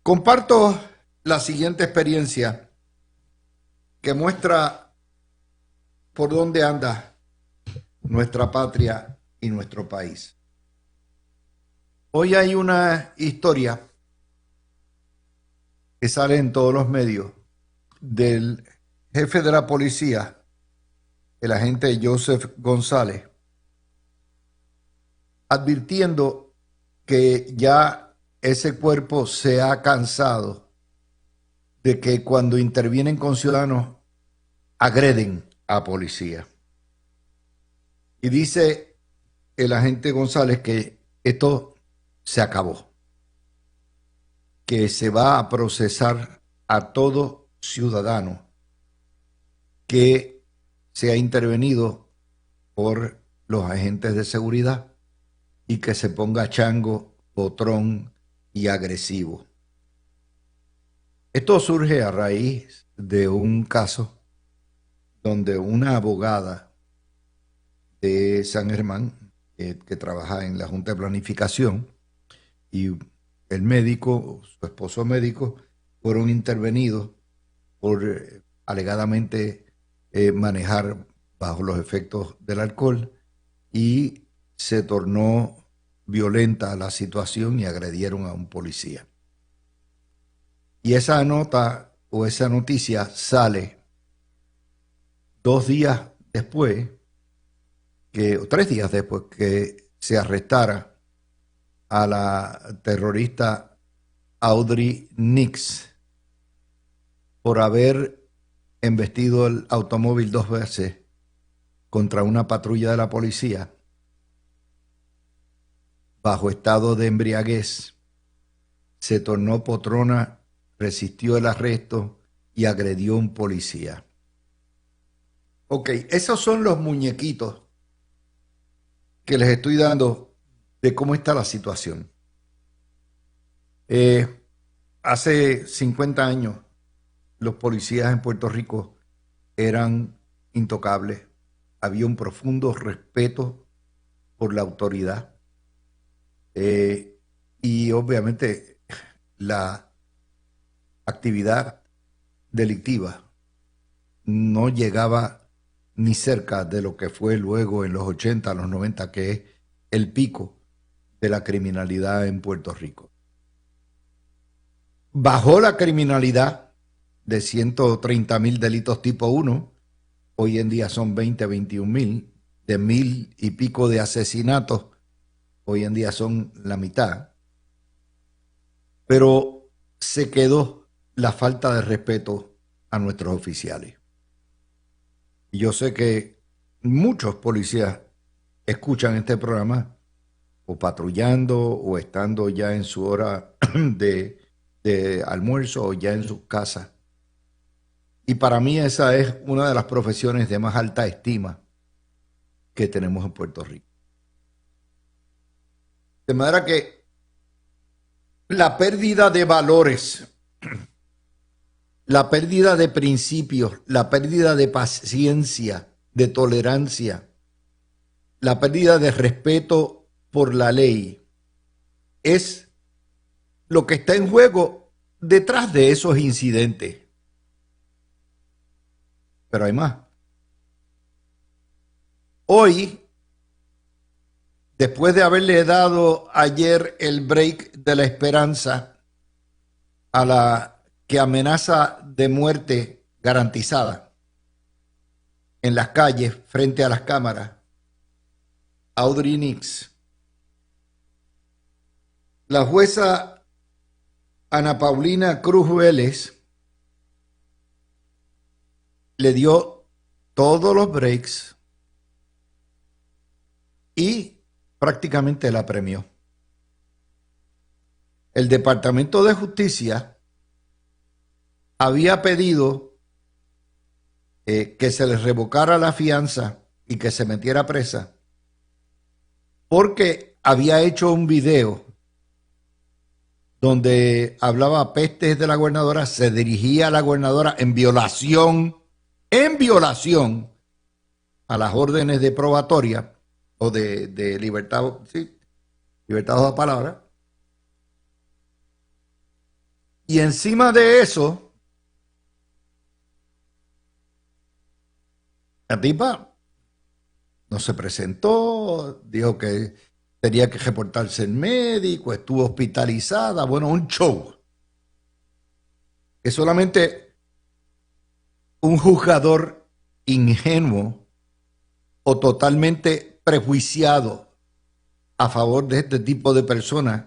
Comparto la siguiente experiencia que muestra por dónde anda nuestra patria y nuestro país. Hoy hay una historia que sale en todos los medios del jefe de la policía, el agente Joseph González, advirtiendo que ya ese cuerpo se ha cansado de que cuando intervienen con ciudadanos agreden a policía. Y dice el agente González que esto se acabó, que se va a procesar a todo ciudadano que se ha intervenido por los agentes de seguridad y que se ponga chango, potrón y agresivo. Esto surge a raíz de un caso donde una abogada de San Germán, que trabaja en la Junta de Planificación, y el médico, su esposo médico, fueron intervenidos por alegadamente manejar bajo los efectos del alcohol, y se tornó violenta la situación y agredieron a un policía. Y esa nota o esa noticia sale 2 días después, o 3 días después que se arrestara a la terrorista Audrey Nix por haber embestido el automóvil 2 veces contra una patrulla de la policía bajo estado de embriaguez. Se tornó potrona, resistió el arresto y agredió a un policía. Ok, esos son los muñequitos que les estoy dando de cómo está la situación. Hace 50 años los policías en Puerto Rico eran intocables. Había un profundo respeto por la autoridad. Y obviamente la actividad delictiva no llegaba ni cerca de lo que fue luego en los 80, los 90, que es el pico de la criminalidad en Puerto Rico. Bajó la criminalidad de 130,000 delitos tipo 1, hoy en día son 20, 21,000, de 1,000 y pico de asesinatos, hoy en día son la mitad, pero se quedó la falta de respeto a nuestros oficiales. Y yo sé que muchos policías escuchan este programa o patrullando o estando ya en su hora de almuerzo o ya en sus casas. Y para mí esa es una de las profesiones de más alta estima que tenemos en Puerto Rico. De manera que la pérdida de valores, la pérdida de principios, la pérdida de paciencia, de tolerancia, la pérdida de respeto por la ley es lo que está en juego detrás de esos incidentes. Pero hay más. Hoy, después de haberle dado ayer el break de la esperanza a la que amenaza de muerte garantizada en las calles frente a las cámaras, Audrey Nix, la jueza Ana Paulina Cruz Vélez le dio todos los breaks y prácticamente la premió. El Departamento de Justicia había pedido que se le revocara la fianza y que se metiera presa porque había hecho un video donde hablaba pestes de la gobernadora, se dirigía a la gobernadora en violación a las órdenes de probatoria o de libertad, sí, libertad de palabra, Y encima de eso, la tipa no se presentó, dijo que tenía que reportarse el médico, estuvo hospitalizada, bueno, un show. Que solamente un juzgador ingenuo o totalmente prejuiciado a favor de este tipo de personas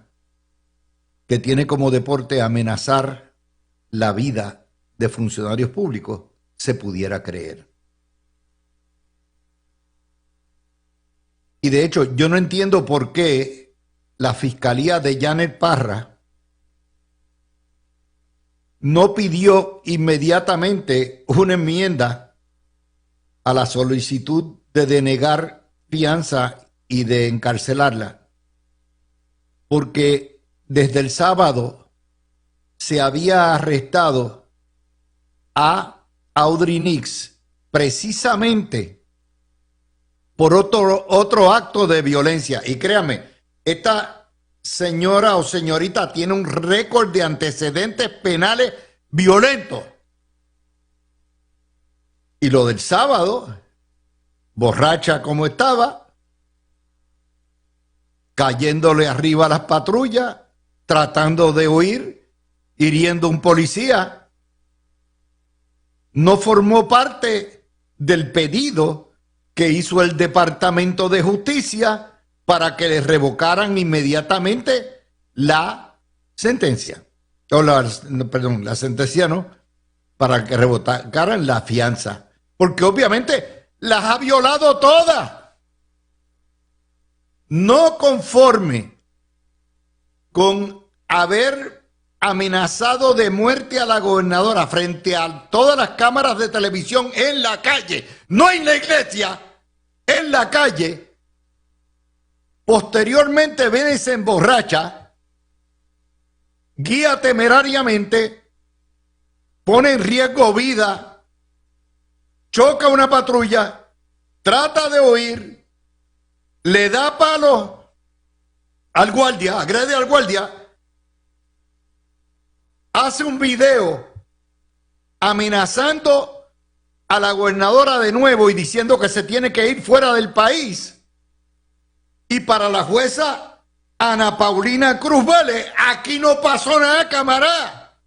que tiene como deporte amenazar la vida de funcionarios públicos se pudiera creer. Y de hecho, yo no entiendo por qué la fiscalía de Janet Parra no pidió inmediatamente una enmienda a la solicitud de denegar fianza y de encarcelarla, porque desde el sábado se había arrestado a Audrey Nix precisamente por otro acto de violencia. Y créanme, esta señora o señorita tiene un récord de antecedentes penales violentos. Y lo del sábado, borracha como estaba, cayéndole arriba a las patrullas, tratando de huir, hiriendo a un policía, no formó parte del pedido que hizo el Departamento de Justicia para que le revocaran inmediatamente la sentencia. La sentencia no, para que revocaran la fianza. Porque obviamente las ha violado todas. No conforme con haber amenazado de muerte a la gobernadora frente a todas las cámaras de televisión en la calle, no en la iglesia, en la calle. Posteriormente viene y se emborracha, guía temerariamente, pone en riesgo vida, choca una patrulla, trata de huir, le da palo al guardia, agrede al guardia, hace un video amenazando a la gobernadora de nuevo y diciendo que se tiene que ir fuera del país. Y para la jueza Ana Paulina Cruz Vélez, aquí no pasó nada, camarada.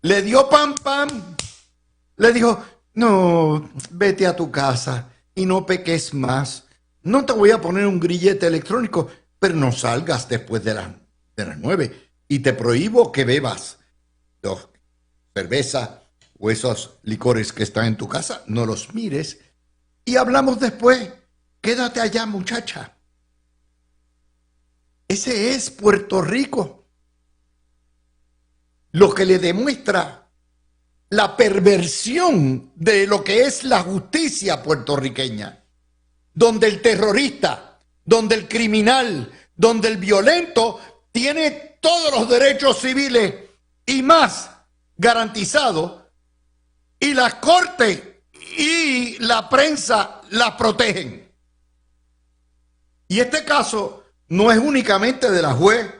Le dio pam, pam. Le dijo, no, vete a tu casa y no peques más. No te voy a poner un grillete electrónico, pero no salgas después de las 9. Y te prohíbo que bebas cerveza o esos licores que están en tu casa. No los mires. Y hablamos después. Quédate allá, muchacha. Ese es Puerto Rico. Lo que le demuestra la perversión de lo que es la justicia puertorriqueña, donde el terrorista, donde el criminal, donde el violento tiene todos los derechos civiles y más garantizados, y la corte y la prensa la protegen. Y este caso no es únicamente de la juez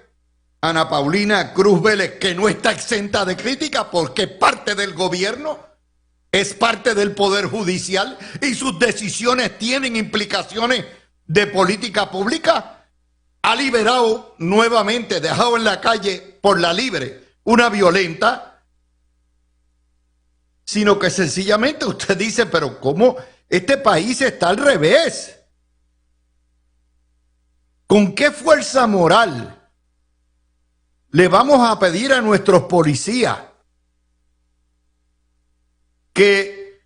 Ana Paulina Cruz Vélez, que no está exenta de crítica porque es parte del gobierno, es parte del Poder Judicial y sus decisiones tienen implicaciones de política pública. Ha liberado nuevamente, dejado en la calle por la libre, una violenta, sino que sencillamente usted dice, pero ¿cómo este país está al revés? ¿Con qué fuerza moral le vamos a pedir a nuestros policías que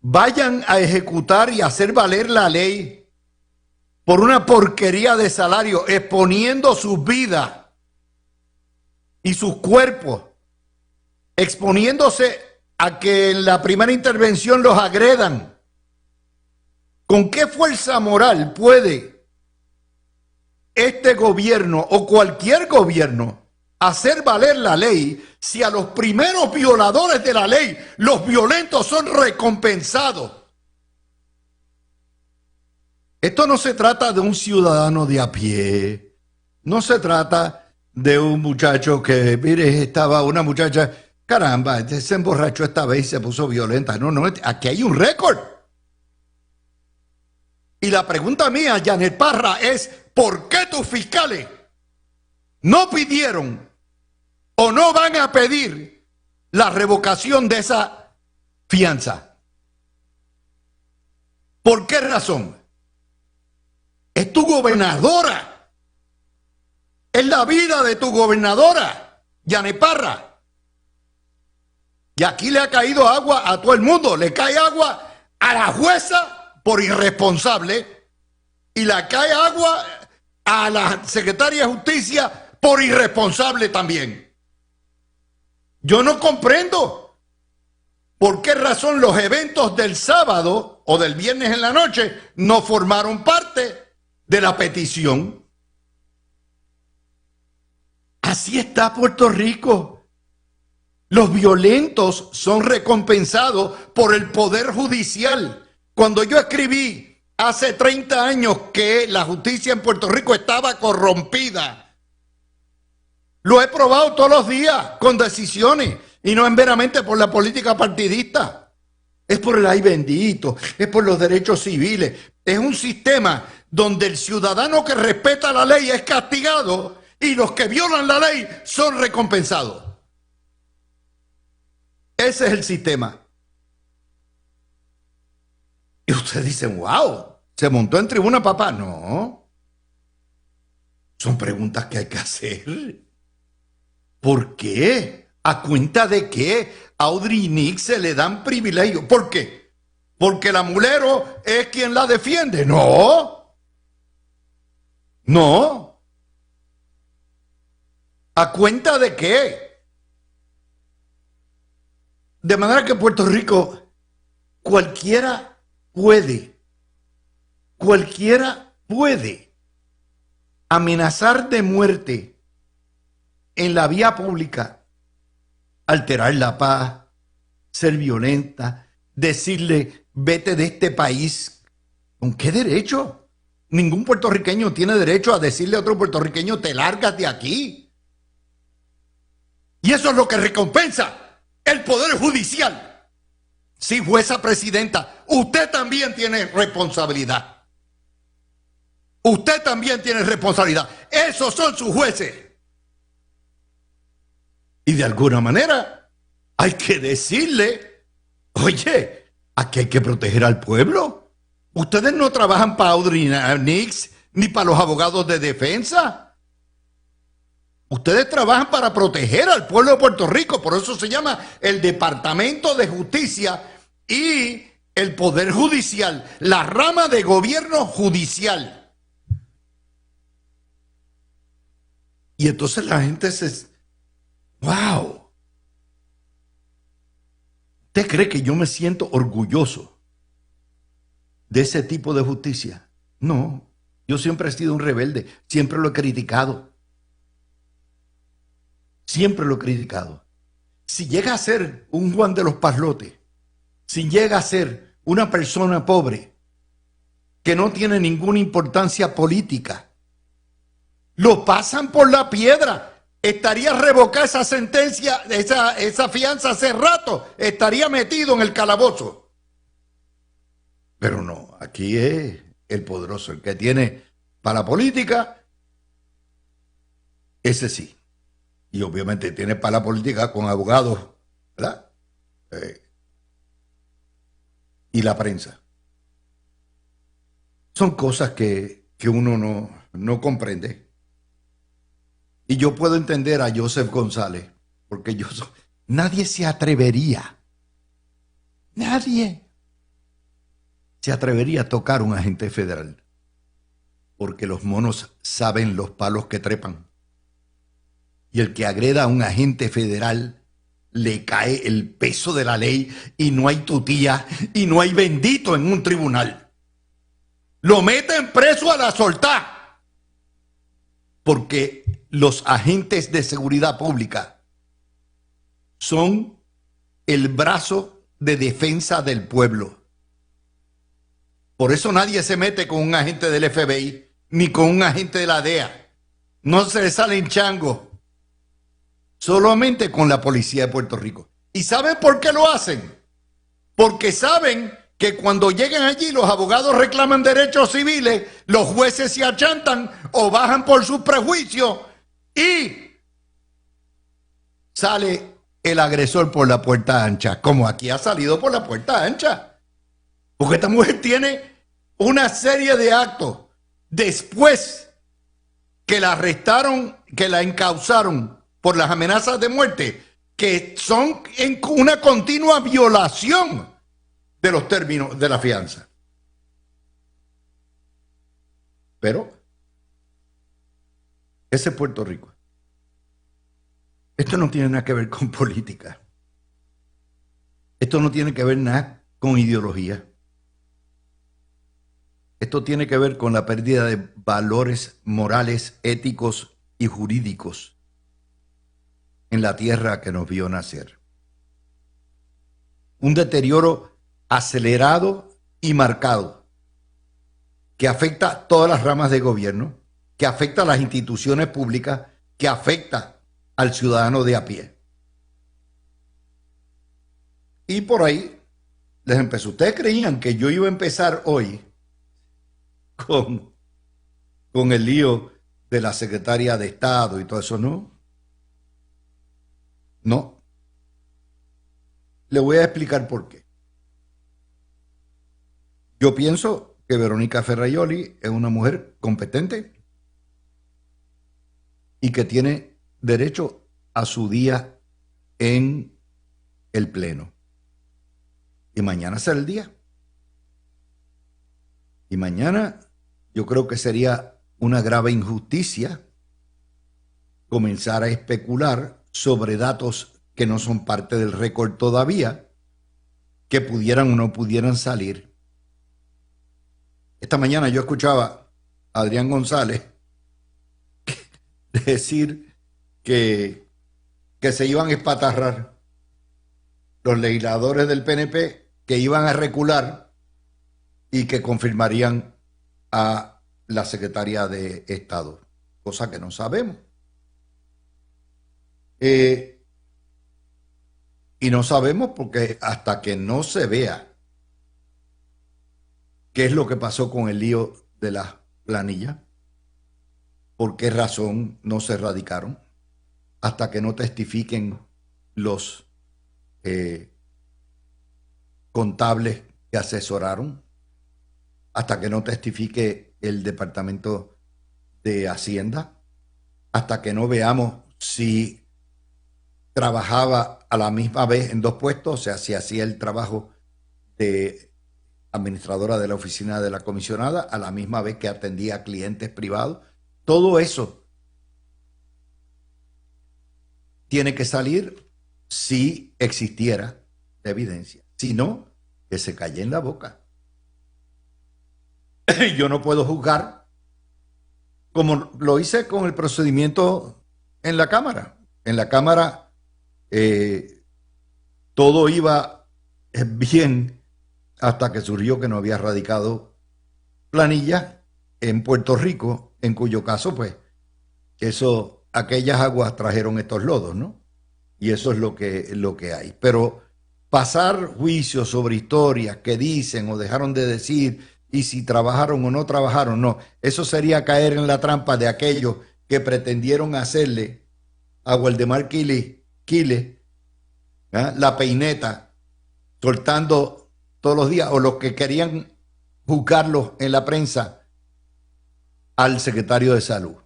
vayan a ejecutar y hacer valer la ley por una porquería de salario, exponiendo sus vidas y sus cuerpos, exponiéndose a que en la primera intervención los agredan? ¿Con qué fuerza moral puede este gobierno o cualquier gobierno hacer valer la ley si a los primeros violadores de la ley, los violentos, son recompensados? Esto no se trata de un ciudadano de a pie, no se trata de un muchacho que, mire, estaba una muchacha, caramba, se emborrachó esta vez y se puso violenta. No, no, aquí hay un récord. Y la pregunta mía, Janet Parra, es ¿por qué tus fiscales no pidieron o no van a pedir la revocación de esa fianza? ¿Por qué razón? Es tu gobernadora. Es la vida de tu gobernadora, Janet Parra. Y aquí le ha caído agua a todo el mundo. Le cae agua a la jueza por irresponsable y le cae agua a la secretaria de Justicia por irresponsable también. Yo no comprendo por qué razón los eventos del sábado o del viernes en la noche no formaron parte de la petición. Así está Puerto Rico. Los violentos son recompensados por el Poder Judicial. Cuando yo escribí hace 30 años que la justicia en Puerto Rico estaba corrompida, lo he probado todos los días con decisiones y no es meramente por la política partidista. Es por el ay bendito, es por los derechos civiles. Es un sistema donde el ciudadano que respeta la ley es castigado y los que violan la ley son recompensados. Ese es el sistema. Y ustedes dicen, wow, ¿se montó en tribuna, papá? No. Son preguntas que hay que hacer. ¿Por qué? ¿A cuenta de qué a Audrey Nix se le dan privilegios? ¿Por qué? ¿Porque la Mulero es quien la defiende? No. No. ¿A cuenta de qué? De manera que Puerto Rico, cualquiera puede amenazar de muerte en la vía pública, alterar la paz, ser violenta, decirle vete de este país. ¿Con qué derecho? Ningún puertorriqueño tiene derecho a decirle a otro puertorriqueño te largas de aquí. Y eso es lo que recompensa el Poder Judicial. Sí, jueza presidenta, usted también tiene responsabilidad. Usted también tiene responsabilidad. Esos son sus jueces. Y de alguna manera hay que decirle, oye, aquí hay que proteger al pueblo. Ustedes no trabajan para Audrey Nix ni para los abogados de defensa. Ustedes trabajan para proteger al pueblo de Puerto Rico. Por eso se llama el Departamento de Justicia y el Poder Judicial, la rama de gobierno judicial. Y entonces la gente se... ¡Wow! ¿Usted cree que yo me siento orgulloso de ese tipo de justicia? No, yo siempre he sido un rebelde, siempre lo he criticado. Siempre lo he criticado. Si llega a ser un Juan de los Parlotes, si llega a ser una persona pobre que no tiene ninguna importancia política, lo pasan por la piedra. Estaría revocada esa sentencia, esa fianza hace rato, estaría metido en el calabozo. Pero no, aquí es el poderoso, el que tiene para la política, ese sí. Y obviamente tiene para la política con abogados, ¿verdad? Y la prensa. Son cosas que uno no comprende. Y yo puedo entender a Joseph González, porque nadie se atrevería a tocar a un agente federal, porque los monos saben los palos que trepan. Y el que agreda a un agente federal le cae el peso de la ley y no hay tutía y no hay bendito en un tribunal. Lo meten preso a la soltá. Porque los agentes de seguridad pública son el brazo de defensa del pueblo. Por eso nadie se mete con un agente del FBI ni con un agente de la DEA. No se le salen changos. Solamente con la policía de Puerto Rico. ¿Y saben por qué lo hacen? Porque saben que cuando llegan allí los abogados reclaman derechos civiles, los jueces se achantan o bajan por sus prejuicios y sale el agresor por la puerta ancha, como aquí ha salido por la puerta ancha. Porque esta mujer tiene una serie de actos después que la arrestaron, que la encausaron por las amenazas de muerte, que son en una continua violación de los términos de la fianza. Pero ese es Puerto Rico. Esto no tiene nada que ver con política. Esto no tiene que ver nada con ideología. Esto tiene que ver con la pérdida de valores morales, éticos y jurídicos en la tierra que nos vio nacer. Un deterioro acelerado y marcado que afecta a todas las ramas de gobierno, que afecta a las instituciones públicas, que afecta al ciudadano de a pie. Y por ahí les empezó. Ustedes creían que yo iba a empezar hoy con el lío de la secretaria de Estado y todo eso, ¿no? No. Le voy a explicar por qué. Yo pienso que Verónica Ferraioli es una mujer competente y que tiene derecho a su día en el Pleno. Y mañana será el día. Y mañana yo creo que sería una grave injusticia comenzar a especular sobre datos que no son parte del récord todavía, que pudieran o no pudieran salir. Esta mañana yo escuchaba a Adrián González decir que se iban a espatarrar los legisladores del PNP, que iban a recular y que confirmarían a la secretaria de Estado, cosa que no sabemos. Y no sabemos porque hasta que no se vea qué es lo que pasó con el lío de las planillas, por qué razón no se erradicaron, hasta que no testifiquen los contables que asesoraron, hasta que no testifique el Departamento de Hacienda, hasta que no veamos si trabajaba a la misma vez en dos puestos, o sea, si hacía el trabajo de administradora de la oficina de la comisionada a la misma vez que atendía a clientes privados. Todo eso tiene que salir si existiera la evidencia. Si no, que se calle en la boca. Yo no puedo juzgar como lo hice con el procedimiento en la Cámara. En la Cámara todo iba bien hasta que surgió que no había radicado planilla en Puerto Rico, en cuyo caso, pues, aquellas aguas trajeron estos lodos, ¿no? Y eso es lo que hay. Pero pasar juicios sobre historias que dicen o dejaron de decir y si trabajaron o no trabajaron, no. Eso sería caer en la trampa de aquellos que pretendieron hacerle a Waldemar Quiles la peineta, soltando todos los días, o los que querían juzgarlo en la prensa al secretario de Salud.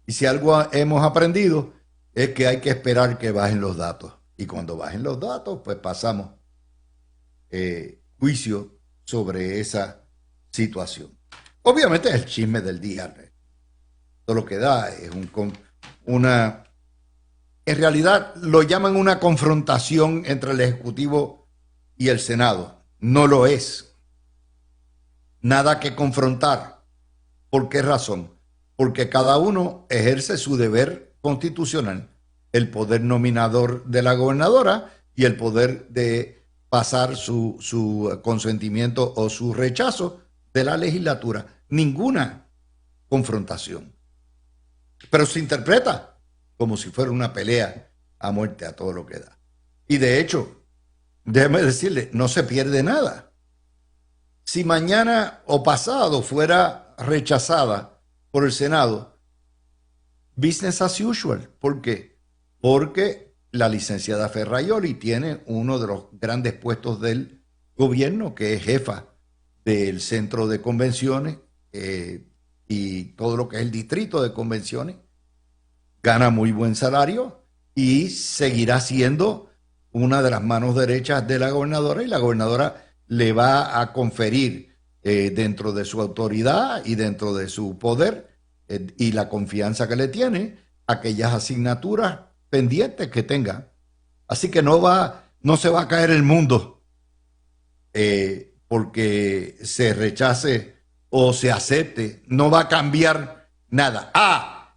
Y si algo hemos aprendido es que hay que esperar que bajen los datos. Y cuando bajen los datos, pues pasamos juicio sobre esa situación. Obviamente es el chisme del día. Todo lo que da es una... En realidad lo llaman una confrontación entre el Ejecutivo y el Senado. No lo es. Nada que confrontar. ¿Por qué razón? Porque cada uno ejerce su deber constitucional, el poder nominador de la gobernadora y el poder de pasar su consentimiento o su rechazo de la legislatura. Ninguna confrontación. pero se interpreta como si fuera una pelea a muerte a todo lo que da. Y de hecho, déjeme decirle, no se pierde nada. Si mañana o pasado fuera rechazada por el Senado, business as usual. ¿Por qué? Porque la licenciada Ferraioli tiene uno de los grandes puestos del gobierno, que es jefa del centro de convenciones y todo lo que es el distrito de convenciones. Gana muy buen salario y seguirá siendo una de las manos derechas de la gobernadora, y la gobernadora le va a conferir dentro de su autoridad y dentro de su poder y la confianza que le tiene, aquellas asignaturas pendientes que tenga. Así que no se va a caer el mundo porque se rechace o se acepte, no va a cambiar nada.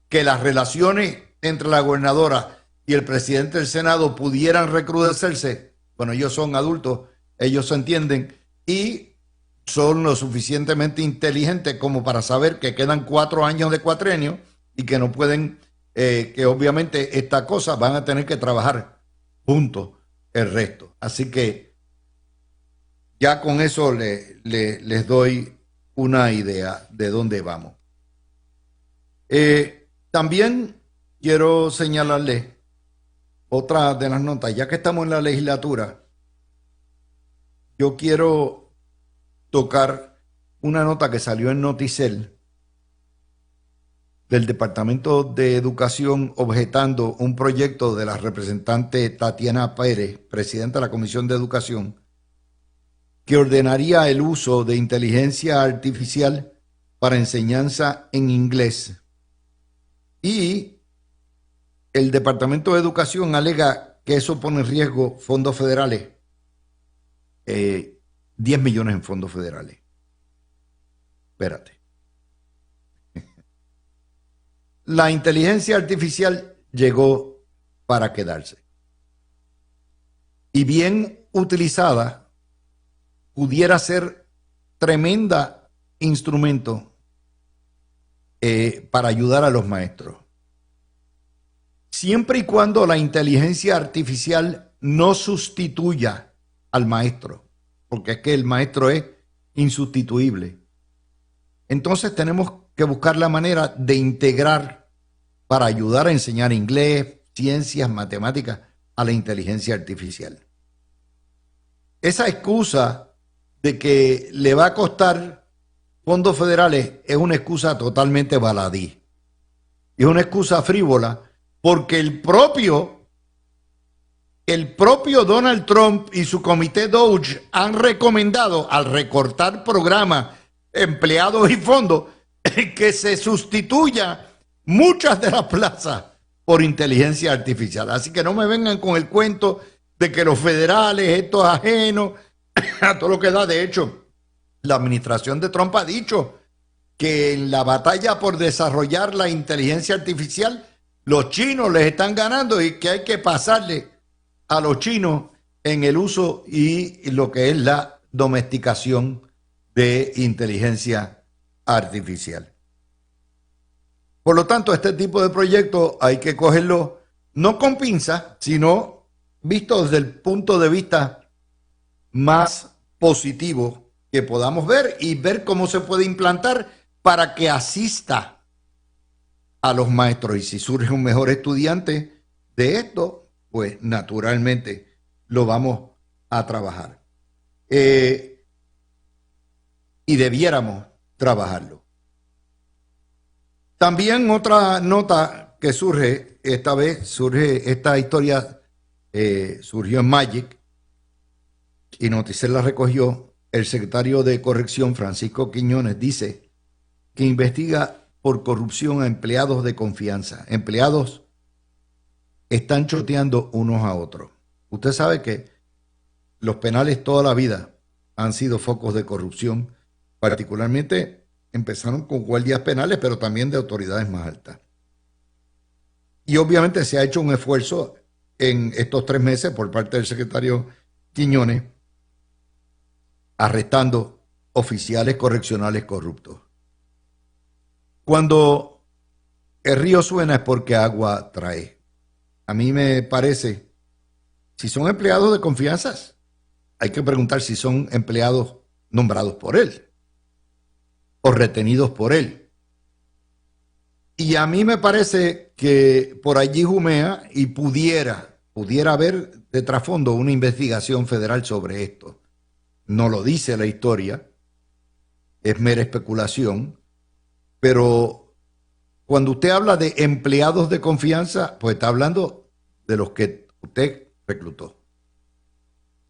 Que las relaciones entre la gobernadora y el presidente del Senado pudieran recrudecerse. Bueno, ellos son adultos, ellos se entienden y son lo suficientemente inteligentes como para saber que quedan 4 años de cuatrenio y que no pueden, que obviamente esta cosa van a tener que trabajar juntos el resto. Así que ya con eso les doy una idea de dónde vamos. También quiero señalarles otra de las notas, ya que estamos en la legislatura, yo quiero tocar una nota que salió en Noticel del Departamento de Educación objetando un proyecto de la representante Tatiana Pérez, presidenta de la Comisión de Educación, que ordenaría el uso de inteligencia artificial para enseñanza en inglés. Y el Departamento de Educación alega que eso pone en riesgo fondos federales, 10 millones en fondos federales. Espérate. La inteligencia artificial llegó para quedarse. Y bien utilizada, pudiera ser tremenda instrumento para ayudar a los maestros. Siempre y cuando la inteligencia artificial no sustituya al maestro, porque es que el maestro es insustituible. Entonces tenemos que buscar la manera de integrar para ayudar a enseñar inglés, ciencias, matemáticas a la inteligencia artificial. Esa excusa de que le va a costar fondos federales es una excusa totalmente baladí. Es una excusa frívola porque el propio Donald Trump y su comité DOGE han recomendado, al recortar programas, empleados y fondos, que se sustituya muchas de las plazas por inteligencia artificial. Así que no me vengan con el cuento de que los federales, esto es ajeno a todo lo que da. De hecho, la administración de Trump ha dicho que en la batalla por desarrollar la inteligencia artificial, los chinos les están ganando y que hay que pasarle a los chinos en el uso y lo que es la domesticación de inteligencia artificial. Por lo tanto, este tipo de proyectos hay que cogerlo no con pinzas, sino visto desde el punto de vista más positivo que podamos ver y ver cómo se puede implantar para que asista a los maestros. Y si surge un mejor estudiante de esto, pues naturalmente lo vamos a trabajar. Y debiéramos trabajarlo. También otra nota que surge, esta vez surge esta historia, surgió en Magic y Noticel la recogió. El secretario de Corrección, Francisco Quiñones, dice que investiga por corrupción a empleados de confianza. Empleados están choteando unos a otros. Usted sabe que los penales toda la vida han sido focos de corrupción, particularmente empezaron con guardias penales, pero también de autoridades más altas. Y obviamente se ha hecho un esfuerzo en estos 3 meses por parte del secretario Quiñones, arrestando oficiales correccionales corruptos. Cuando el río suena es porque agua trae. A mí me parece, si son empleados de confianza, hay que preguntar si son empleados nombrados por él o retenidos por él. Y a mí me parece que por allí jumea y pudiera haber de trasfondo una investigación federal sobre esto. No lo dice la historia, es mera especulación, pero cuando usted habla de empleados de confianza, pues está hablando de los que usted reclutó.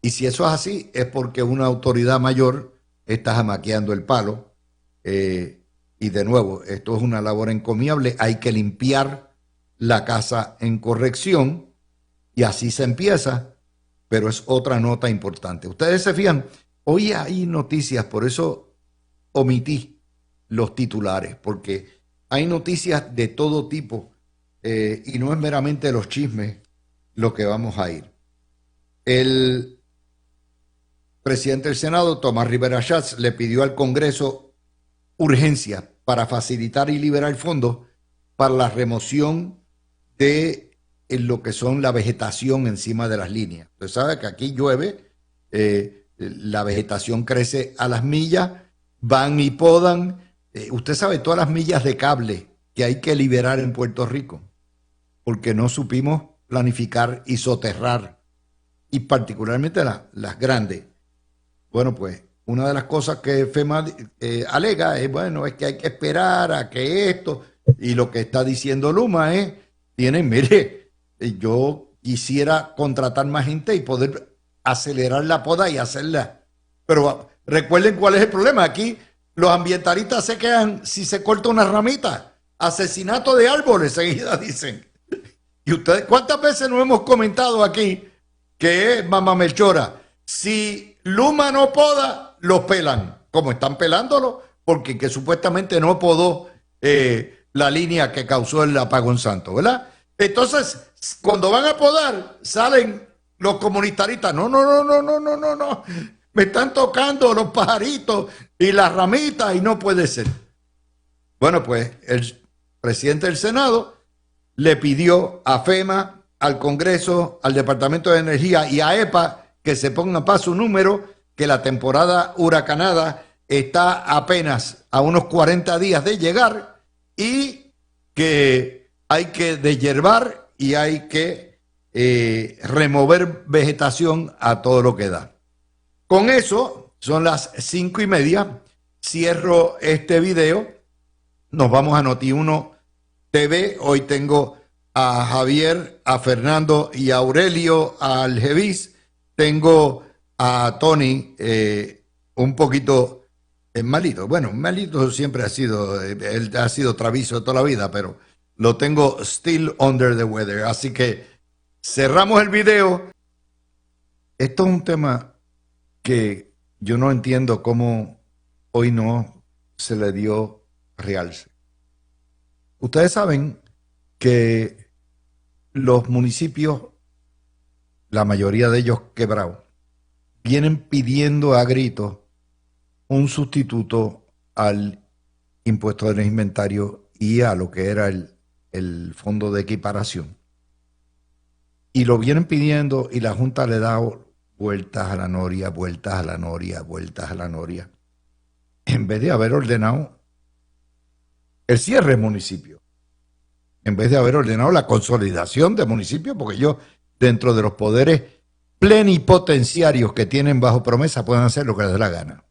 Y si eso es así, es porque una autoridad mayor está jamaqueando el palo. Y de nuevo, esto es una labor encomiable. Hay que limpiar la casa en corrección y así se empieza, pero es otra nota importante. Ustedes se fijan, hoy hay noticias, por eso omití los titulares, porque hay noticias de todo tipo y no es meramente los chismes lo que vamos a ir. El presidente del Senado, Tomás Rivera Schatz, le pidió al Congreso urgencia para facilitar y liberar fondos para la remoción de lo que son la vegetación encima de las líneas. Usted sabe que aquí llueve, la vegetación crece a las millas, van y podan. Usted sabe todas las millas de cable que hay que liberar en Puerto Rico porque no supimos planificar y soterrar, y particularmente las grandes. Bueno, pues una de las cosas que FEMA alega es, bueno, es que hay que esperar a que esto, y lo que está diciendo Luma es, mire, yo quisiera contratar más gente y poder acelerar la poda y hacerla. Pero recuerden cuál es el problema. Aquí los ambientalistas se quedan si se corta una ramita. Asesinato de árboles, seguida dicen. Y ustedes, ¿cuántas veces nos hemos comentado aquí que es Mamá Melchora? Si Luma no poda, los pelan, como están pelándolo, porque que supuestamente no podó la línea que causó el apagón santo, ¿verdad? Entonces, cuando van a podar, salen los comunitaristas. No, no, no, no, no, no, no, no. Me están tocando los pajaritos y las ramitas y no puede ser. Bueno, pues el presidente del Senado le pidió a FEMA, al Congreso, al Departamento de Energía y a EPA que se pongan para su número, que la temporada huracanada está apenas a unos 40 días de llegar y que hay que deshiervar y hay que remover vegetación a todo lo que da. Con eso, son las 5:30, cierro este video, nos vamos a Noti1 TV. Hoy tengo a Javier, a Fernando y a Aurelio Algevis. Tengo a Tony un poquito malito. Bueno, malito siempre ha sido, él ha sido travieso toda la vida, pero lo tengo still under the weather. Así que cerramos el video. Esto es un tema que yo no entiendo cómo hoy no se le dio realce. Ustedes saben que los municipios, la mayoría de ellos quebrados, vienen pidiendo a gritos un sustituto al impuesto de inventario y a lo que era el fondo de equiparación. Y lo vienen pidiendo y la Junta le da vueltas a la noria, vueltas a la noria, vueltas a la noria, en vez de haber ordenado el cierre del municipio, en vez de haber ordenado la consolidación de municipios, porque ellos, dentro de los poderes plenipotenciarios que tienen bajo promesa, pueden hacer lo que les dé la gana.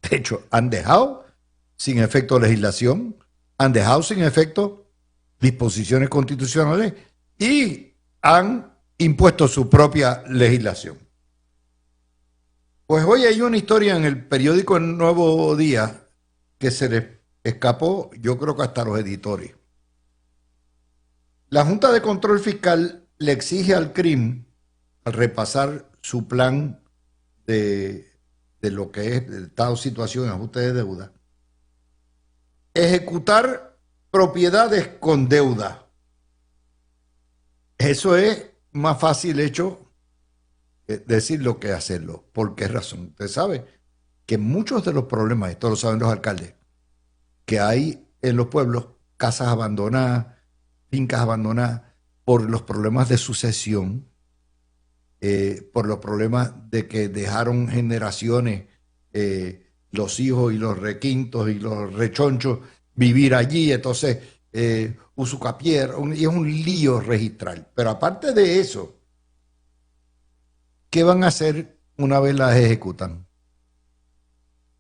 De hecho, han dejado sin efecto legislación, han dejado sin efecto disposiciones constitucionales y han impuesto su propia legislación. Pues hoy hay una historia en el periódico El Nuevo Día que se les escapó, yo creo que hasta los editores. La Junta de Control Fiscal le exige al CRIM, al repasar su plan de lo que es el estado de situación y ajuste de deuda, ejecutar propiedades con deuda. Eso es más fácil hecho decirlo que hacerlo. ¿Por qué razón? Usted sabe que muchos de los problemas, esto lo saben los alcaldes, que hay en los pueblos casas abandonadas, fincas abandonadas, por los problemas de sucesión, por los problemas de que dejaron generaciones, los hijos y los requintos y los rechonchos vivir allí, entonces usucapier, y es un lío registral. Pero aparte de eso, ¿qué van a hacer una vez las ejecutan?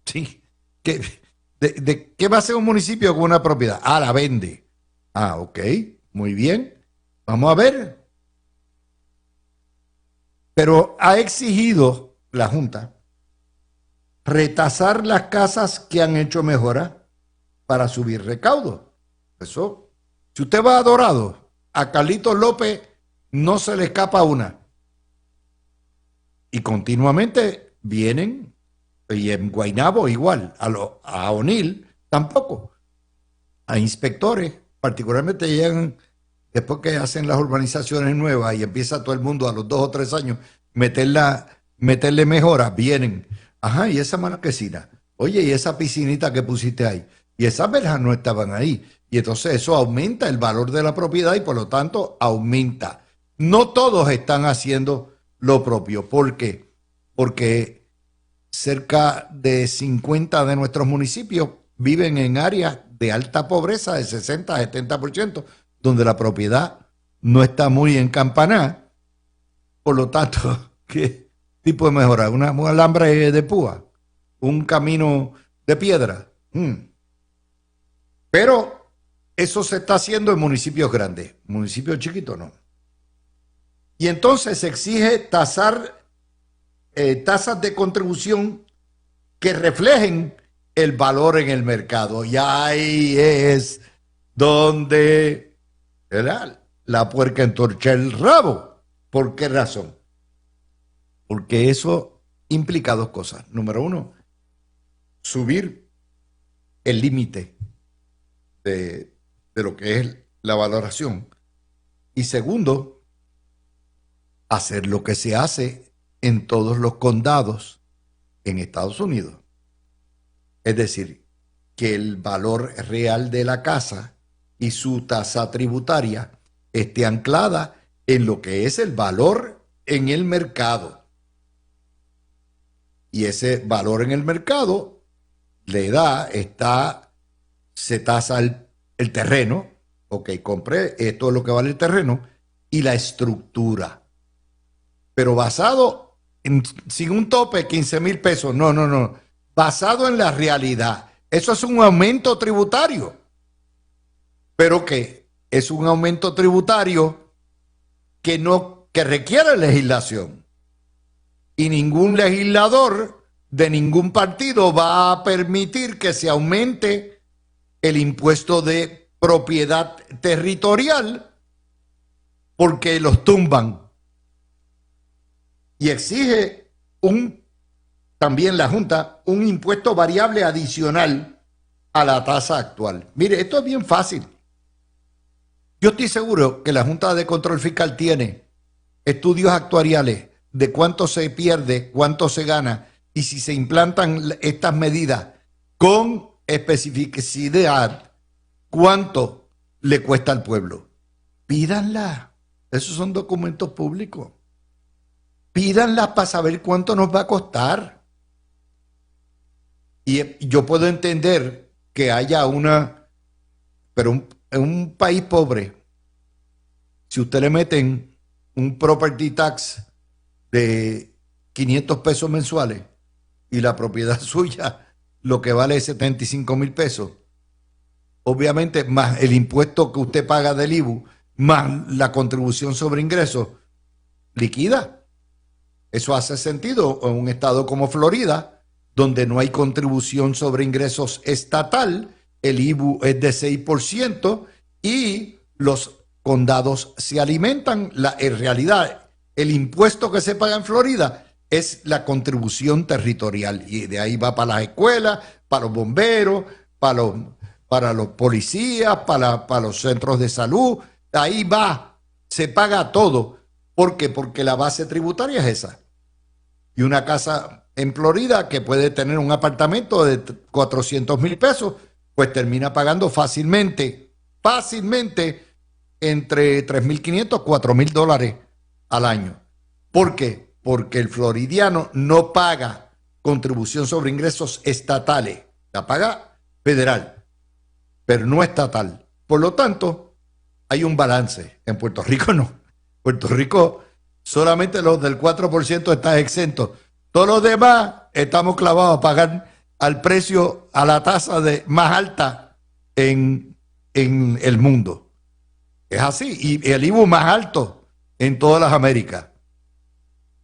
Sí, ¿de qué va a hacer un municipio con una propiedad? Ah, la vende. Ah, ok, muy bien. Vamos a ver. Pero ha exigido la Junta retasar las casas que han hecho mejoras para subir recaudo. Eso, si usted va a Dorado, a Carlitos López no se le escapa una. Y continuamente vienen, y en Guaynabo igual, a O'Neill tampoco, a inspectores, particularmente llegan después que hacen las urbanizaciones nuevas y empieza todo el mundo a los 2 o 3 años meterle mejoras, vienen. Ajá, y esa marquesina. Oye, y esa piscinita que pusiste ahí. Y esas verjas no estaban ahí. Y entonces eso aumenta el valor de la propiedad y por lo tanto aumenta. No todos están haciendo lo propio. ¿Por qué? Porque cerca de 50 de nuestros municipios viven en áreas de alta pobreza, de 60 a 70%, donde la propiedad no está muy encampanada. Por lo tanto, ¿qué tipo de mejora? Un alambre de púa, un camino de piedra. Pero eso se está haciendo en municipios grandes, municipios chiquitos no. Y entonces se exige tasar tasas de contribución que reflejen el valor en el mercado. Y ahí es donde, ¿verdad?, la puerca entorcha el rabo. ¿Por qué razón? Porque eso implica 2 cosas. Número 1, subir el límite de lo que es la valoración. Y segundo, hacer lo que se hace en todos los condados en Estados Unidos. Es decir, que el valor real de la casa y su tasa tributaria esté anclada en lo que es el valor en el mercado. Y ese valor en el mercado se tasa el terreno. Ok, compré, esto es lo que vale el terreno y la estructura. Pero basado sin un tope, 15,000 pesos. No. Basado en la realidad. Eso es un aumento tributario. ¿Pero qué? Es un aumento tributario que requiere legislación. Y ningún legislador de ningún partido va a permitir que se aumente el impuesto de propiedad territorial porque los tumban. Y exige también la Junta un impuesto variable adicional a la tasa actual. Mire, esto es bien fácil. Yo estoy seguro que la Junta de Control Fiscal tiene estudios actuariales de cuánto se pierde, cuánto se gana y si se implantan estas medidas con especificidad, cuánto le cuesta al pueblo. Pídanla. Esos son documentos públicos. Pídanla para saber cuánto nos va a costar. Y yo puedo entender que haya pero en un país pobre, si usted le meten un property tax de 500 pesos mensuales y la propiedad suya lo que vale es 75,000 pesos, obviamente más el impuesto que usted paga del IBU, más la contribución sobre ingresos, liquida. Eso hace sentido en un estado como Florida, donde no hay contribución sobre ingresos estatal, el IBU es de 6% y los condados se alimentan. En realidad, el impuesto que se paga en Florida es la contribución territorial y de ahí va para las escuelas, para los bomberos, para los policías, para los centros de salud. Ahí va, se paga todo. ¿Por qué? Porque la base tributaria es esa. Y una casa en Florida que puede tener un apartamento de 400,000 pesos, pues termina pagando fácilmente fácilmente entre $3,500 a $4,000 al año. ¿Por qué? Porque el floridiano no paga contribución sobre ingresos estatales, la paga federal, pero no estatal. Por lo tanto, hay un balance. En Puerto Rico no. Puerto Rico solamente los del 4% están exentos. Todos los demás estamos clavados a pagar al precio, a la tasa más alta en el mundo. Es así. Y el IVU más alto en todas las Américas.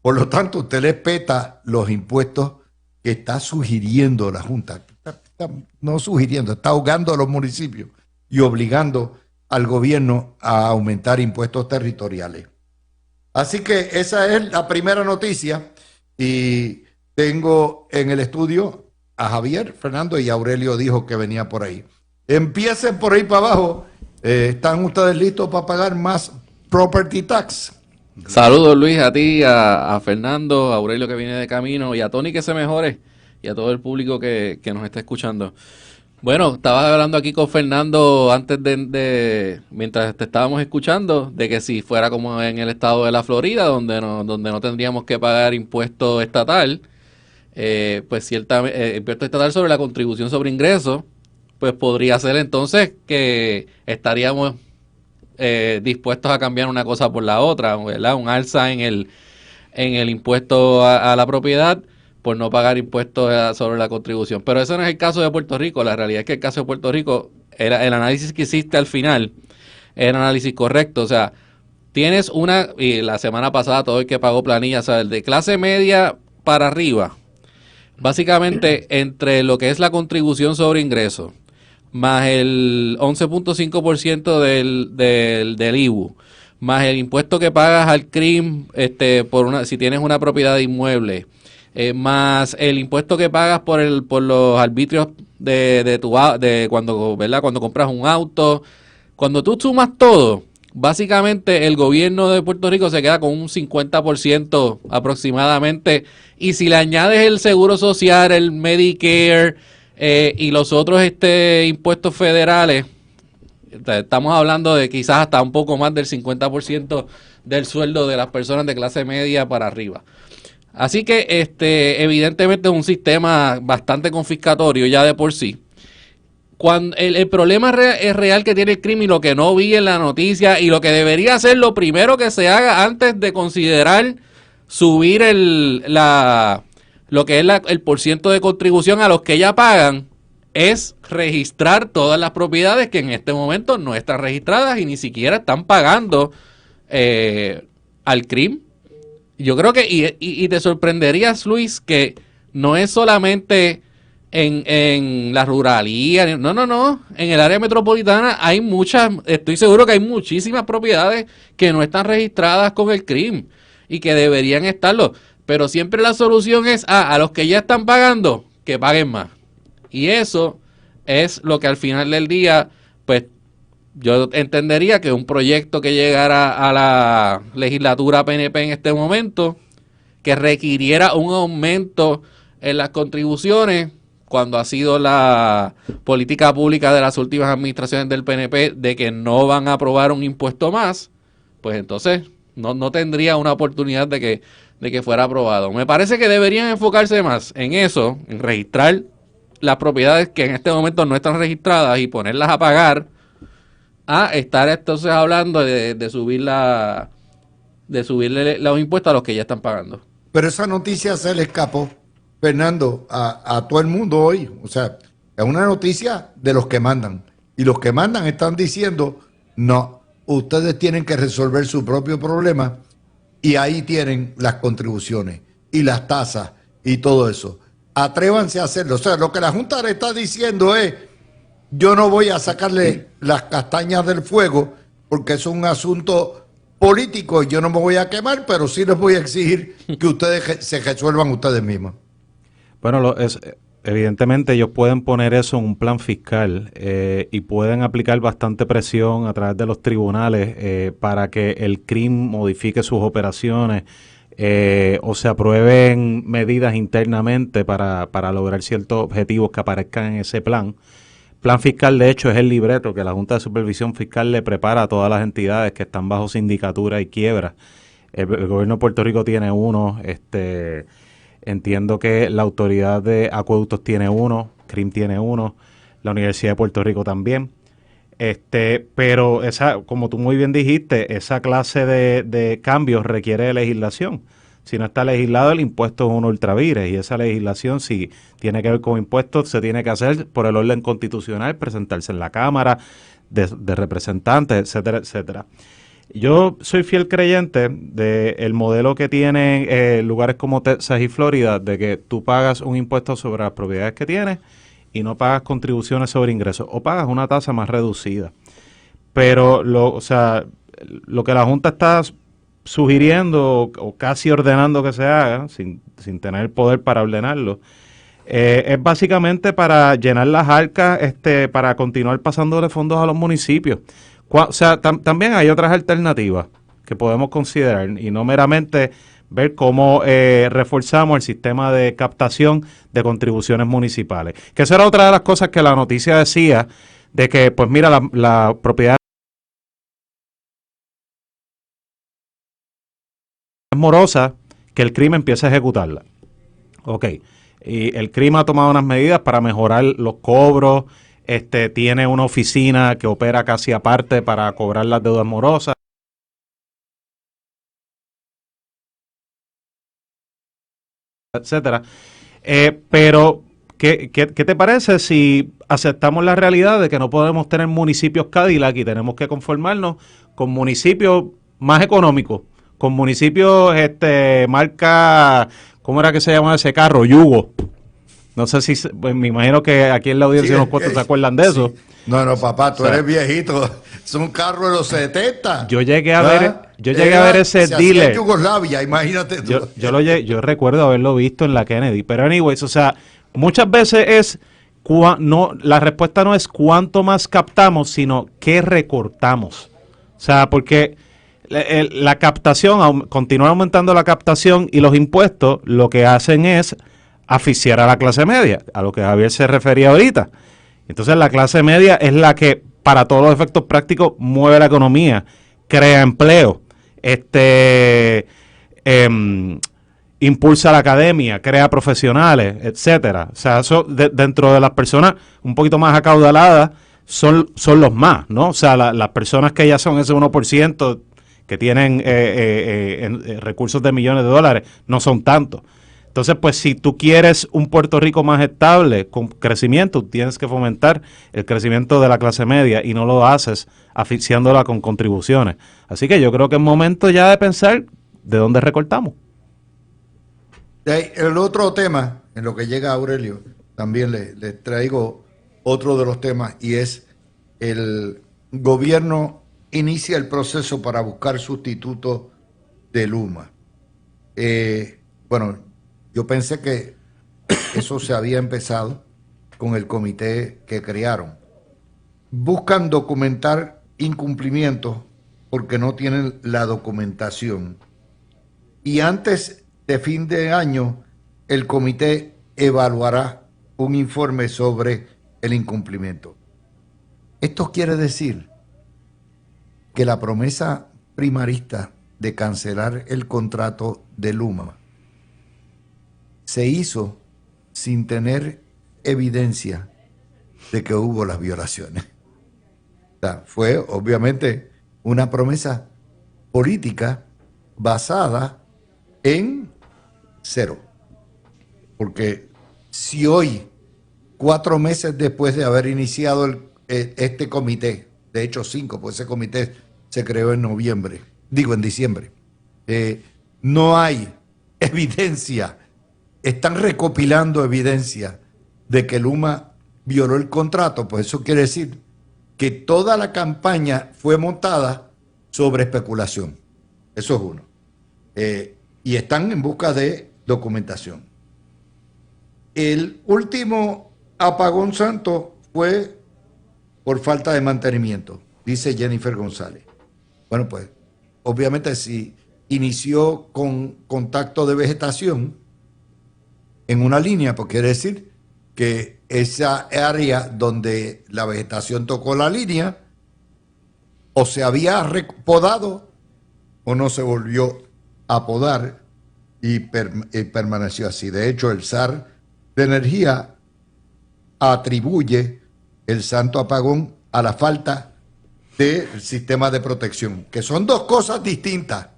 Por lo tanto, usted le peta los impuestos que está sugiriendo la Junta. No sugiriendo, está ahogando a los municipios y obligando al gobierno a aumentar impuestos territoriales. Así que esa es la primera noticia y tengo en el estudio a Javier, Fernando y Aurelio dijo que venía por ahí. Empiecen por ahí para abajo. ¿Están ustedes listos para pagar más property tax? Saludos Luis, a ti, a Fernando, a Aurelio que viene de camino y a Tony que se mejore y a todo el público que nos está escuchando. Bueno, estaba hablando aquí con Fernando antes mientras te estábamos escuchando, de que si fuera como en el estado de la Florida, donde no tendríamos que pagar impuesto estatal, pues ciertamente, impuesto estatal sobre la contribución sobre ingresos, pues podría ser entonces que estaríamos dispuestos a cambiar una cosa por la otra, ¿verdad? Un alza en el impuesto a la propiedad por no pagar impuestos sobre la contribución. Pero ese no es el caso de Puerto Rico. La realidad es que el caso de Puerto Rico, el análisis que hiciste al final, es el análisis correcto. O sea, tienes y la semana pasada todo el que pagó planilla, o sea, el de clase media para arriba, básicamente entre lo que es la contribución sobre ingresos, más el 11.5% del IVU, más el impuesto que pagas al CRIM si tienes una propiedad de inmueble, más el impuesto que pagas por los arbitrios de cuando, ¿verdad? Cuando compras un auto. Cuando tú sumas todo, básicamente el gobierno de Puerto Rico se queda con un 50% aproximadamente, y si le añades el seguro social, el Medicare, y los otros impuestos federales, estamos hablando de quizás hasta un poco más del 50% del sueldo de las personas de clase media para arriba. Así que evidentemente es un sistema bastante confiscatorio ya de por sí. Cuando el problema es real que tiene el crimen, y lo que no vi en la noticia, y lo que debería ser lo primero que se haga antes de considerar subir lo que es el porciento de contribución a los que ya pagan, es registrar todas las propiedades que en este momento no están registradas y ni siquiera están pagando al CRIM. Yo creo que, y te sorprenderías, Luis, que no es solamente en la ruralía, no, en el área metropolitana hay estoy seguro que hay muchísimas propiedades que no están registradas con el CRIM y que deberían estarlo. Pero siempre la solución es a los que ya están pagando, que paguen más. Y eso es lo que al final del día, pues yo entendería que un proyecto que llegara a la legislatura PNP en este momento, que requiriera un aumento en las contribuciones, cuando ha sido la política pública de las últimas administraciones del PNP de que no van a aprobar un impuesto más, pues entonces no tendría una oportunidad de que fuera aprobado. Me parece que deberían enfocarse más en eso, en registrar las propiedades que en este momento no están registradas y ponerlas a pagar, a estar entonces hablando de subirle los impuestos a los que ya están pagando. Pero esa noticia se le escapó, Fernando, a todo el mundo hoy. O sea, es una noticia de los que mandan. Y los que mandan están diciendo, no, ustedes tienen que resolver su propio problema, y ahí tienen las contribuciones y las tasas y todo eso. Atrévanse a hacerlo. O sea, lo que la Junta le está diciendo es, yo no voy a sacarle las castañas del fuego porque es un asunto político y yo no me voy a quemar, pero sí les voy a exigir que ustedes se resuelvan ustedes mismos. Bueno, evidentemente ellos pueden poner eso en un plan fiscal y pueden aplicar bastante presión a través de los tribunales para que el CRIM modifique sus operaciones o se aprueben medidas internamente para lograr ciertos objetivos que aparezcan en ese plan. plan fiscal, de hecho, es el libreto que la Junta de Supervisión Fiscal le prepara a todas las entidades que están bajo sindicatura y quiebra. El gobierno de Puerto Rico tiene uno, entiendo que la Autoridad de Acueductos tiene uno, CRIM tiene uno, la Universidad de Puerto Rico también. Pero como tú muy bien dijiste, esa clase de cambios requiere de legislación. Si no está legislado, el impuesto es un ultravires, y esa legislación, si tiene que ver con impuestos, se tiene que hacer por el orden constitucional, presentarse en la Cámara de Representantes, etcétera, etcétera. Yo soy fiel creyente del modelo que tienen lugares como Texas y Florida, de que tú pagas un impuesto sobre las propiedades que tienes y no pagas contribuciones sobre ingresos, o pagas una tasa más reducida. Pero lo que la Junta está sugiriendo o casi ordenando que se haga, sin tener poder para ordenarlo, es básicamente para llenar las arcas, para continuar pasándole fondos a los municipios. También hay otras alternativas que podemos considerar, y no meramente ver cómo reforzamos el sistema de captación de contribuciones municipales. Que esa era otra de las cosas que la noticia decía, de que, pues mira, la propiedad es morosa, que el crimen empiece a ejecutarla. Ok, y el crimen ha tomado unas medidas para mejorar los cobros, tiene una oficina que opera casi aparte para cobrar las deudas morosas, etcétera. Pero, ¿qué te parece si aceptamos la realidad de que no podemos tener municipios Cadillac y tenemos que conformarnos con municipios más económicos, con municipios marca, ¿cómo era que se llama ese carro? Yugo. No sé si, pues, me imagino que aquí en la audiencia unos cuantos se acuerdan de eso. No, papá, tú eres viejito. Es un carro de los 70. Yo llegué a ver ese dealer. En Yugoslavia, imagínate tú. Yo recuerdo haberlo visto en la Kennedy. Pero anyways, muchas veces la respuesta no es cuánto más captamos, sino qué recortamos. Porque la captación, continuar aumentando la captación y los impuestos, lo que hacen es asfixiar a la clase media, a lo que Javier se refería ahorita. Entonces la clase media es la que, para todos los efectos prácticos, mueve la economía, crea empleo, impulsa la academia, crea profesionales, etcétera. Eso dentro de las personas un poquito más acaudaladas son los más, ¿no? Las personas que ya son ese 1% que tienen recursos de millones de dólares no son tantos. Entonces, pues si tú quieres un Puerto Rico más estable, con crecimiento, tienes que fomentar el crecimiento de la clase media y no lo haces asfixiándola con contribuciones. Así que yo creo que es momento ya de pensar de dónde recortamos. El otro tema, en lo que llega Aurelio, también le traigo otro de los temas, y es el gobierno inicia el proceso para buscar sustituto de Luma. Bueno, yo pensé que eso se había empezado con el comité que crearon. Buscan documentar incumplimientos porque no tienen la documentación. Y antes de fin de año, el comité evaluará un informe sobre el incumplimiento. Esto quiere decir que la promesa primarista de cancelar el contrato de Luma se hizo sin tener evidencia de que hubo las violaciones. O sea, fue obviamente una promesa política basada en cero. Porque si hoy, 4 meses después de haber iniciado este comité, de hecho 5, pues ese comité se creó en diciembre, no hay evidencia. Están recopilando evidencia de que Luma violó el contrato, pues eso quiere decir que toda la campaña fue montada sobre especulación. Eso es uno. Y están en busca de documentación. El último apagón santo fue por falta de mantenimiento, dice Jennifer González. Bueno, pues obviamente si inició con contacto de vegetación en una línea, pues quiere decir que esa área donde la vegetación tocó la línea o se había podado o no se volvió a podar y permaneció así. De hecho, el SAR de Energía atribuye el santo apagón a la falta del sistema de protección, que son dos cosas distintas.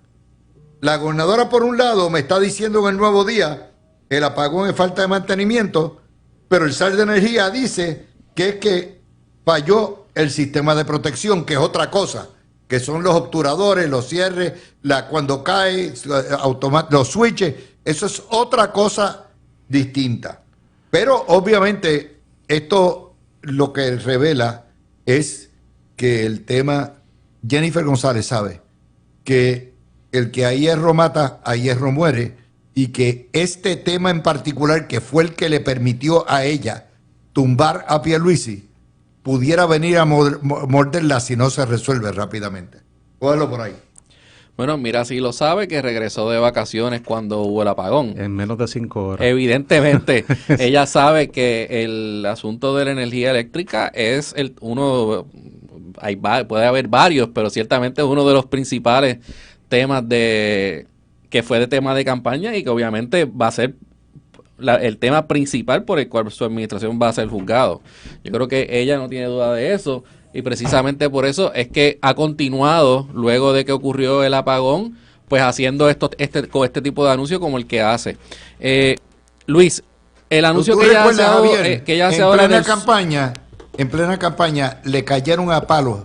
La gobernadora, por un lado, me está diciendo en el Nuevo Día el apagón es falta de mantenimiento, pero el SAR de Energía dice que es que falló el sistema de protección, que es otra cosa, que son los obturadores, los cierres, cuando cae, los switches, eso es otra cosa distinta. Pero obviamente esto lo que revela es que el tema, Jennifer González sabe que el que a hierro mata, a hierro muere, y que este tema en particular, que fue el que le permitió a ella tumbar a Pierluisi, pudiera venir a morderla si no se resuelve rápidamente. Cógelo por ahí. Bueno, mira, si lo sabe que regresó de vacaciones cuando hubo el apagón. En menos de 5 horas. Evidentemente, ella sabe que el asunto de la energía eléctrica es puede haber varios, pero ciertamente es uno de los principales temas que fue de tema de campaña y que obviamente va a ser el tema principal por el cual su administración va a ser juzgado. Yo creo que ella no tiene duda de eso y precisamente por eso es que ha continuado luego de que ocurrió el apagón, pues haciendo este tipo de anuncios como el que hace. Luis, el anuncio que ella hace ahora en plena campaña le cayeron a palos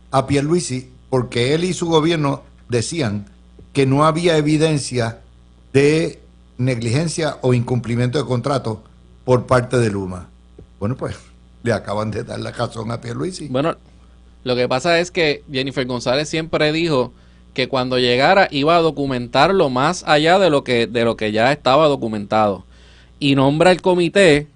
a Pierluisi porque él y su gobierno decían que no había evidencia de negligencia o incumplimiento de contrato por parte de Luma. Bueno, pues le acaban de dar la razón a Pierluisi. Bueno, lo que pasa es que Jennifer González siempre dijo que cuando llegara iba a documentarlo más allá de lo que ya estaba documentado. Y nombra el comité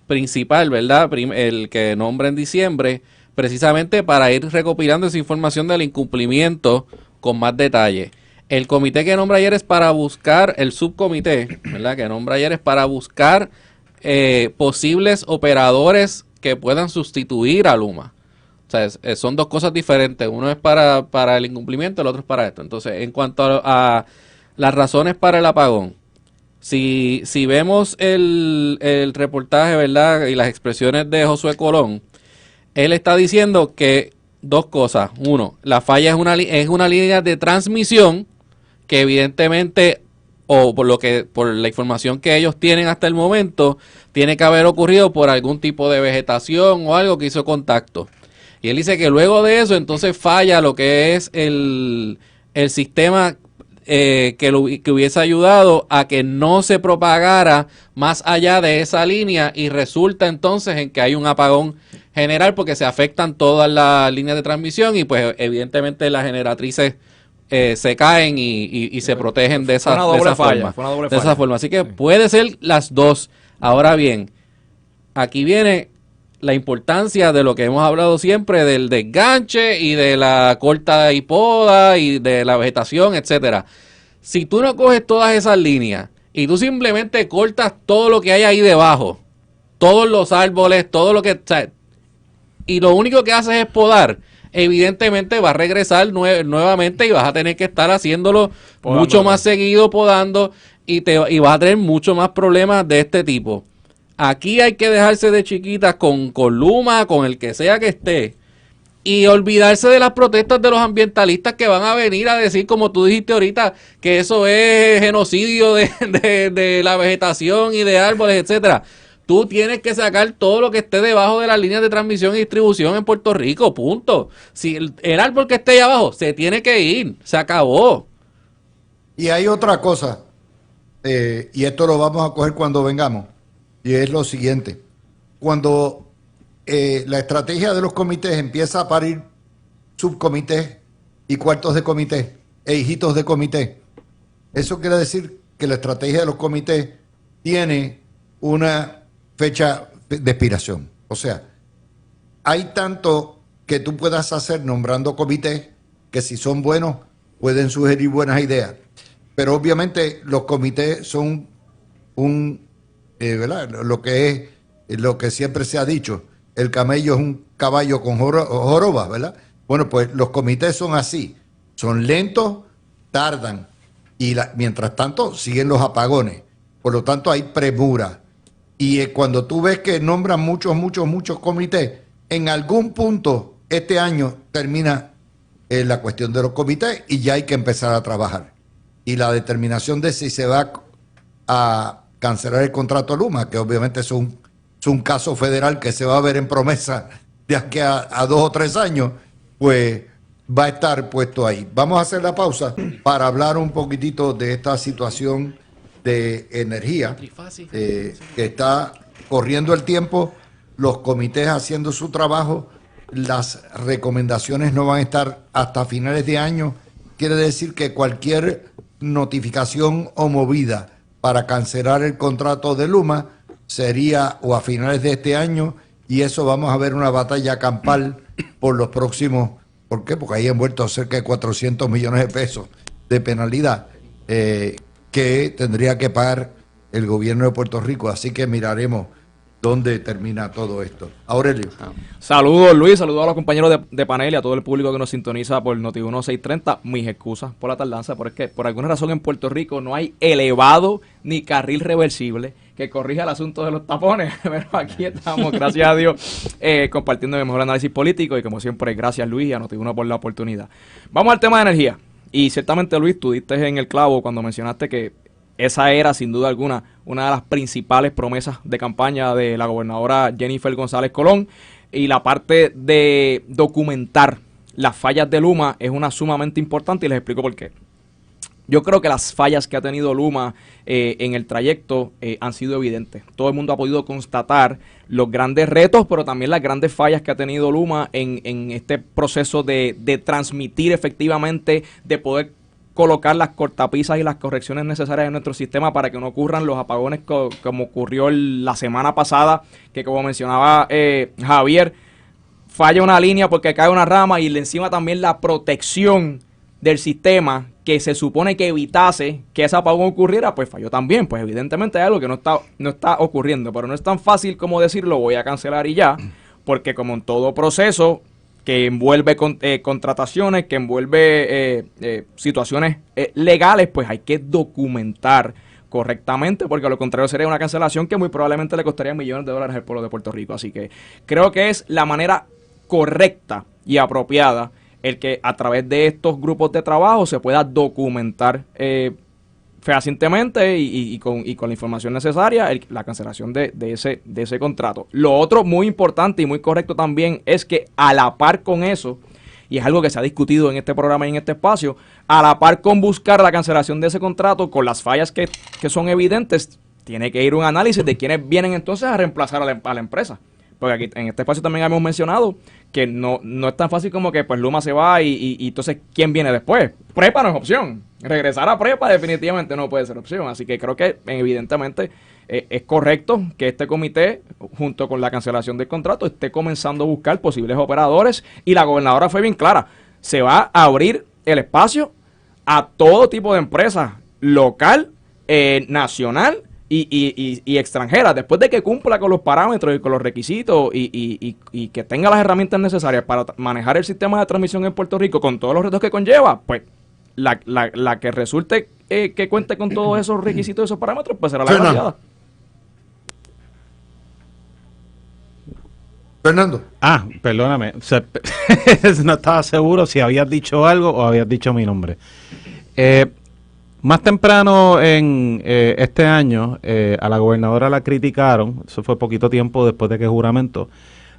principal, ¿verdad? El que nombra en diciembre, precisamente para ir recopilando esa información del incumplimiento con más detalle. El comité que nombra ayer es para buscar, el subcomité, ¿verdad? Que nombra ayer es para buscar posibles operadores que puedan sustituir a Luma. O sea, son dos cosas diferentes. Uno es para el incumplimiento, el otro es para esto. Entonces, en cuanto a las razones para el apagón, si vemos el reportaje, ¿verdad? Y las expresiones de Josué Colón, él está diciendo que dos cosas. Uno, la falla es una línea de transmisión que evidentemente, o por la información que ellos tienen hasta el momento, tiene que haber ocurrido por algún tipo de vegetación o algo que hizo contacto. Y él dice que luego de eso entonces falla lo que es el sistema que hubiese ayudado a que no se propagara más allá de esa línea y resulta entonces en que hay un apagón general porque se afectan todas las líneas de transmisión y pues evidentemente las generatrices se caen y se protegen de esa forma. Así que puede ser las dos. Ahora bien, aquí viene la importancia de lo que hemos hablado siempre del desganche y de la corta y poda y de la vegetación, etcétera. Si tú no coges todas esas líneas y tú simplemente cortas todo lo que hay ahí debajo, todos los árboles, todo lo que... O sea, y lo único que haces es podar, evidentemente va a regresar nuevamente y vas a tener que estar haciéndolo mucho más seguido, podando, y vas a tener mucho más problemas de este tipo. Aquí hay que dejarse de chiquitas con Luma, con el que sea que esté, y olvidarse de las protestas de los ambientalistas que van a venir a decir, como tú dijiste ahorita, que eso es genocidio de la vegetación y de árboles, etcétera. Tú tienes que sacar todo lo que esté debajo de las líneas de transmisión y distribución en Puerto Rico, punto. Si el árbol que esté ahí abajo se tiene que ir, se acabó. Y hay otra cosa, y esto lo vamos a coger cuando vengamos, y es lo siguiente. Cuando la estrategia de los comités empieza a parir subcomités y cuartos de comité e hijitos de comité, eso quiere decir que la estrategia de los comités tiene una fecha de expiración. O sea, hay tanto que tú puedas hacer nombrando comités que si son buenos pueden sugerir buenas ideas. Pero obviamente los comités son ¿verdad? Lo que es lo que siempre se ha dicho, el camello es un caballo con joroba, ¿verdad? Bueno, pues los comités son así, son lentos, tardan, y mientras tanto siguen los apagones. Por lo tanto, hay premura. Y cuando tú ves que nombran muchos comités, en algún punto este año termina la cuestión de los comités y ya hay que empezar a trabajar. Y la determinación de si se va a cancelar el contrato Luma, que obviamente es un caso federal que se va a ver en promesa de aquí a 2 o 3 años, pues va a estar puesto ahí. Vamos a hacer la pausa para hablar un poquitito de esta situación de energía, que está corriendo el tiempo, los comités haciendo su trabajo, las recomendaciones no van a estar hasta finales de año. Quiere decir que cualquier notificación o movida para cancelar el contrato de Luma sería o a finales de este año, y eso vamos a ver una batalla campal por los próximos, ¿por qué? Porque ahí han vuelto cerca de 400 millones de pesos de penalidad que tendría que pagar el gobierno de Puerto Rico, así que miraremos dónde termina todo esto. Aurelio. Saludos, Luis, saludos a los compañeros de panel y a todo el público que nos sintoniza por Noti1 630. Mis excusas por la tardanza, porque por alguna razón en Puerto Rico no hay elevado ni carril reversible que corrija el asunto de los tapones, pero aquí estamos, gracias a Dios, compartiendo el mejor análisis político, y como siempre, gracias Luis y a Noti1 por la oportunidad. Vamos al tema de energía, y ciertamente Luis, tú diste en el clavo cuando mencionaste que esa era, sin duda alguna, una de las principales promesas de campaña de la gobernadora Jennifer González Colón, y la parte de documentar las fallas de Luma es una sumamente importante, y les explico por qué. Yo creo que las fallas que ha tenido Luma en el trayecto han sido evidentes. Todo el mundo ha podido constatar los grandes retos, pero también las grandes fallas que ha tenido Luma en este proceso de transmitir efectivamente, de poder colocar las cortapisas y las correcciones necesarias en nuestro sistema para que no ocurran los apagones como ocurrió la semana pasada, que como mencionaba Javier, falla una línea porque cae una rama, y encima también la protección del sistema que se supone que evitase que ese apagón ocurriera, pues falló también. Pues evidentemente hay algo que no está ocurriendo, pero no es tan fácil como decirlo, voy a cancelar y ya, porque como en todo proceso que envuelve contrataciones, que envuelve situaciones legales, pues hay que documentar correctamente, porque a lo contrario sería una cancelación que muy probablemente le costaría millones de dólares al pueblo de Puerto Rico. Así que creo que es la manera correcta y apropiada el que a través de estos grupos de trabajo se pueda documentar fehacientemente y con la información necesaria la cancelación de ese contrato. Lo otro muy importante y muy correcto también es que a la par con eso, y es algo que se ha discutido en este programa y en este espacio, a la par con buscar la cancelación de ese contrato con las fallas que son evidentes, tiene que ir un análisis de quiénes vienen entonces a reemplazar a la empresa. Porque aquí en este espacio también hemos mencionado que no es tan fácil como que pues Luma se va y entonces ¿quién viene después? Prepa no es opción. Regresar a prepa definitivamente no puede ser opción. Así que creo que evidentemente es correcto que este comité, junto con la cancelación del contrato, esté comenzando a buscar posibles operadores, y la gobernadora fue bien clara. Se va a abrir el espacio a todo tipo de empresas, local, nacional y extranjera, después de que cumpla con los parámetros y con los requisitos y que tenga las herramientas necesarias para manejar el sistema de transmisión en Puerto Rico con todos los retos que conlleva, pues la que resulte que cuente con todos esos requisitos y esos parámetros, pues será la graciada. Fernando. Perdóname, no estaba seguro si habías dicho algo o habías dicho mi nombre. Más temprano en este año, a la gobernadora la criticaron, eso fue poquito tiempo después de que juramentó,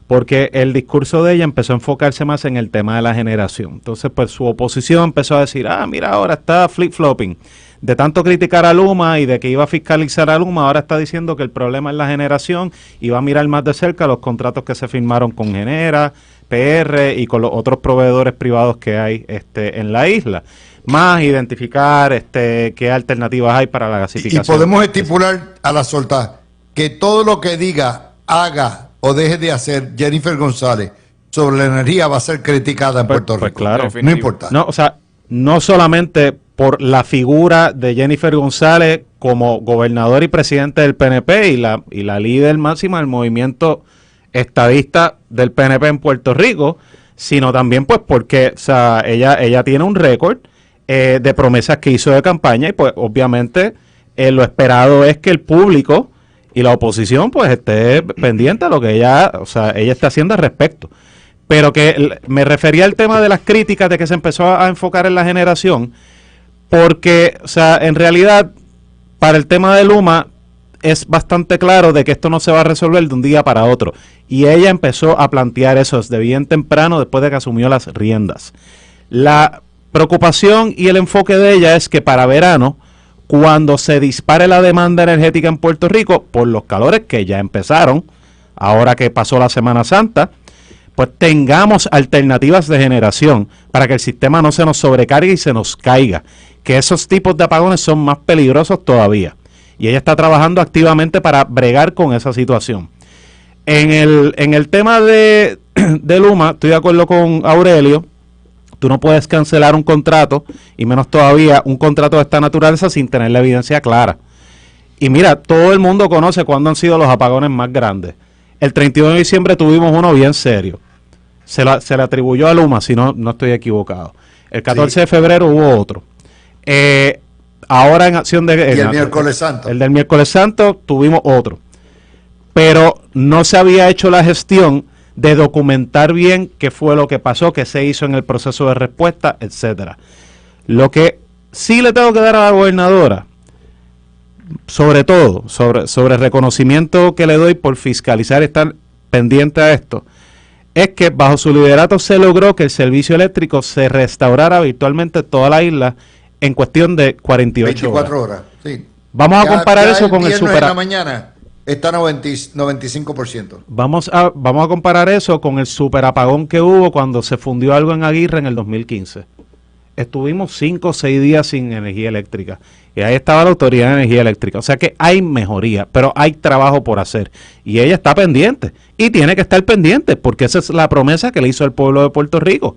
porque el discurso de ella empezó a enfocarse más en el tema de la generación. Entonces, pues su oposición empezó a decir, mira, ahora está flip-flopping. De tanto criticar a Luma y de que iba a fiscalizar a Luma, ahora está diciendo que el problema es la generación y va a mirar más de cerca los contratos que se firmaron con Genera, PR y con los otros proveedores privados que hay en la isla. Más identificar qué alternativas hay para la gasificación. Y podemos estipular a la solta que todo lo que diga, haga o deje de hacer Jennifer González sobre la energía va a ser criticada en Puerto Rico. Pues claro. No importa. No, o sea, no solamente por la figura de Jennifer González como gobernador y presidente del PNP y la líder máxima del movimiento estadista del PNP en Puerto Rico, sino también pues porque, o sea, ella tiene un récord de promesas que hizo de campaña y pues obviamente lo esperado es que el público y la oposición pues esté pendiente a lo que ella está haciendo al respecto. Pero que me refería al tema de las críticas de que se empezó a enfocar en la generación, porque, o sea, en realidad, para el tema de Luma, es bastante claro de que esto no se va a resolver de un día para otro. Y ella empezó a plantear eso desde bien temprano, después de que asumió las riendas. La preocupación y el enfoque de ella es que para verano, cuando se dispare la demanda energética en Puerto Rico, por los calores que ya empezaron, ahora que pasó la Semana Santa, pues tengamos alternativas de generación para que el sistema no se nos sobrecargue y se nos caiga, que esos tipos de apagones son más peligrosos todavía. Y ella está trabajando activamente para bregar con esa situación. En el tema de Luma, estoy de acuerdo con Aurelio, tú no puedes cancelar un contrato, y menos todavía un contrato de esta naturaleza sin tener la evidencia clara. Y mira, todo el mundo conoce cuándo han sido los apagones más grandes. El 31 de diciembre tuvimos uno bien serio. Se le atribuyó a Luma, si no estoy equivocado. El 14 de febrero hubo otro. Ahora en acción de... Y el miércoles santo. El del miércoles santo tuvimos otro. Pero no se había hecho la gestión de documentar bien qué fue lo que pasó, qué se hizo en el proceso de respuesta, etcétera. Lo que sí le tengo que dar a la gobernadora, sobre todo, sobre el reconocimiento que le doy por fiscalizar y estar pendiente a esto, es que bajo su liderato se logró que el servicio eléctrico se restaurara virtualmente toda la isla en cuestión de 24 horas. Sí. Vamos a comparar eso con el super. En la mañana está 95%. Vamos a comparar eso con el superapagón que hubo cuando se fundió algo en Aguirre en el 2015. Estuvimos 5 o 6 días sin energía eléctrica. Y ahí estaba la Autoridad de Energía Eléctrica. O sea que hay mejoría, pero hay trabajo por hacer. Y ella está pendiente. Y tiene que estar pendiente, porque esa es la promesa que le hizo el pueblo de Puerto Rico.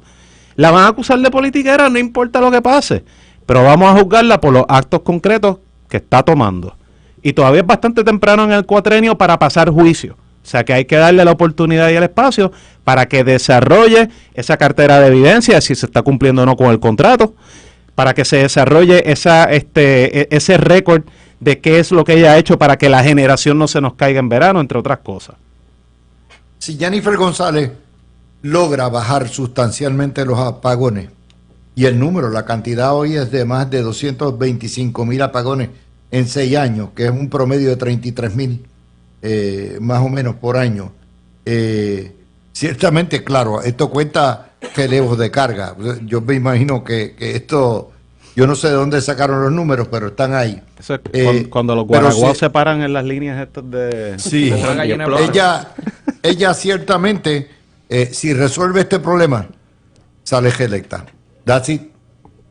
La van a acusar de politiquera, no importa lo que pase. Pero vamos a juzgarla por los actos concretos que está tomando. Y todavía es bastante temprano en el cuatrenio para pasar juicio. O sea que hay que darle la oportunidad y el espacio para que desarrolle esa cartera de evidencia, si se está cumpliendo o no con el contrato, para que se desarrolle ese récord de qué es lo que ella ha hecho para que la generación no se nos caiga en verano, entre otras cosas. Si Jennifer González logra bajar sustancialmente los apagones, y el número, la cantidad hoy es de más de 225,000 apagones en 6 años, que es un promedio de 33,000 más o menos por año. Ciertamente, claro, esto cuenta relevos de carga. Yo me imagino que esto, yo no sé de dónde sacaron los números, pero están ahí. Eso es cuando los guaraguas se paran en las líneas estas de... Sí, ella ciertamente, si resuelve este problema, sale reelecta. That's it.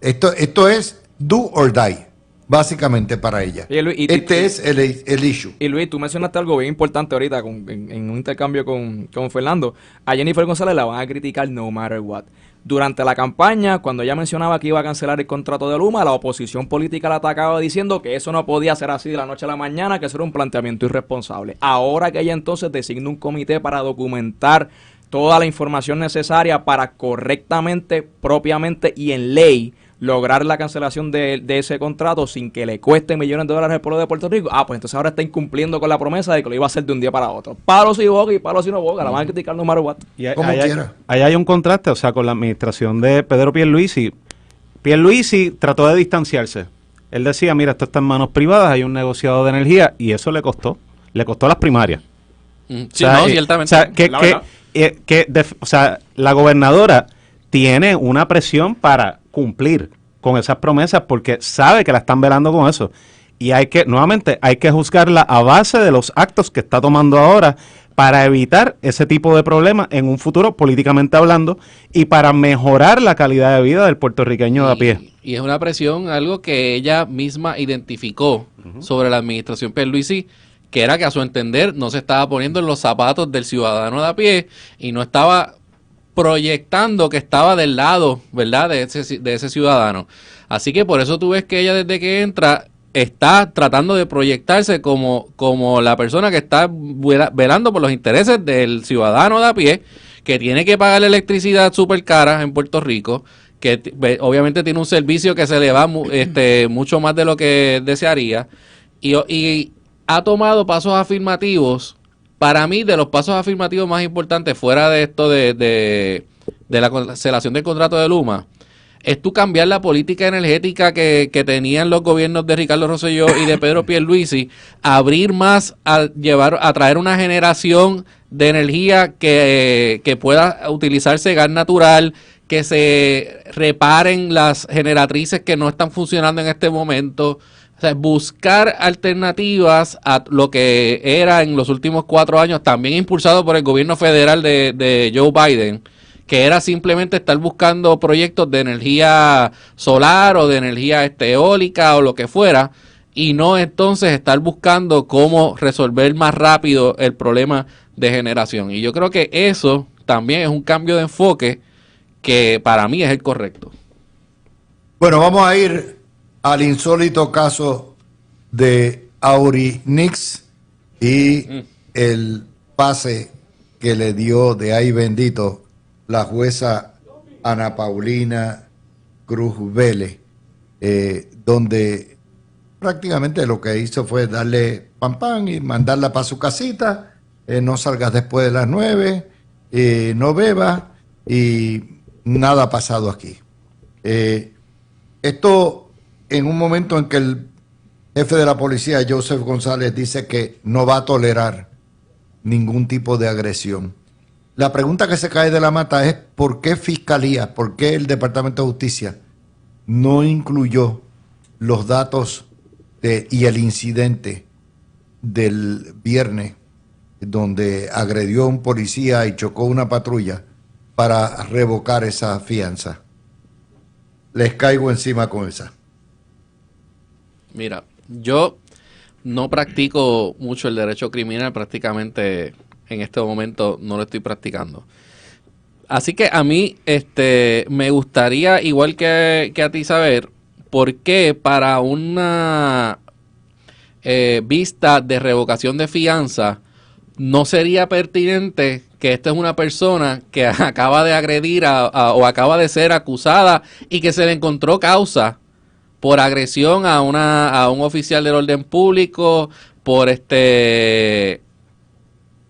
Esto es do or die, básicamente para ella. Es el issue. Y Luis, tú mencionaste algo bien importante ahorita en un intercambio con Fernando. A Jennifer González la van a criticar no matter what. Durante la campaña, cuando ella mencionaba que iba a cancelar el contrato de Luma, la oposición política la atacaba diciendo que eso no podía ser así de la noche a la mañana, que eso era un planteamiento irresponsable. Ahora que ella entonces designa un comité para documentar toda la información necesaria para correctamente, propiamente y en ley lograr la cancelación de ese contrato sin que le cueste millones de dólares al pueblo de Puerto Rico, pues entonces ahora está incumpliendo con la promesa de que lo iba a hacer de un día para otro. Palo si boga y palo si no boga, la van a criticar no matter what. Como quiera. Ahí hay un contraste, o sea, con la administración de Pedro Pierluisi. Pierluisi trató de distanciarse. Él decía, mira, esto está en manos privadas, hay un negociado de energía, y eso le costó las primarias. Sí, ciertamente. O sea, la gobernadora tiene una presión para cumplir con esas promesas porque sabe que la están velando con eso. Y hay que juzgarla a base de los actos que está tomando ahora para evitar ese tipo de problemas en un futuro, políticamente hablando, y para mejorar la calidad de vida del puertorriqueño de a pie. Y es una presión, algo que ella misma identificó sobre la administración Pierluisi, que era que a su entender no se estaba poniendo en los zapatos del ciudadano de a pie y no estaba proyectando que estaba del lado, ¿verdad?, de ese ciudadano. Así que por eso tú ves que ella desde que entra está tratando de proyectarse como la persona que está velando por los intereses del ciudadano de a pie, que tiene que pagar la electricidad súper cara en Puerto Rico, que obviamente tiene un servicio que se le va mucho más de lo que desearía, y ha tomado pasos afirmativos. Para mí, de los pasos afirmativos más importantes, fuera de esto de la cancelación del contrato de Luma, es tú cambiar la política energética que tenían los gobiernos de Ricardo Rosselló y de Pedro Pierluisi, abrir más a traer una generación de energía que pueda utilizarse gas natural, que se reparen las generatrices que no están funcionando en este momento. O sea, buscar alternativas a lo que era en los últimos 4 años, también impulsado por el gobierno federal de Joe Biden, que era simplemente estar buscando proyectos de energía solar o de energía eólica o lo que fuera, y no entonces estar buscando cómo resolver más rápido el problema de generación. Y yo creo que eso también es un cambio de enfoque que para mí es el correcto. Bueno, vamos a ir al insólito caso de Aury Nix y el pase que le dio de ahí bendito la jueza Ana Paulina Cruz Vélez, donde prácticamente lo que hizo fue darle pan y mandarla para su casita, no salgas después de las 9, no bebas, y nada ha pasado aquí. Esto en un momento en que el jefe de la policía, Joseph González, dice que no va a tolerar ningún tipo de agresión. La pregunta que se cae de la mata es ¿por qué Fiscalía, por qué el Departamento de Justicia no incluyó los datos y el incidente del viernes donde agredió a un policía y chocó una patrulla para revocar esa fianza? Les caigo encima con esa. Mira, yo no practico mucho el derecho criminal, prácticamente en este momento no lo estoy practicando. Así que a mí me gustaría, igual que a ti, saber por qué para una vista de revocación de fianza no sería pertinente que esta es una persona que acaba de agredir o acaba de ser acusada y que se le encontró causa por agresión a un oficial del orden público, por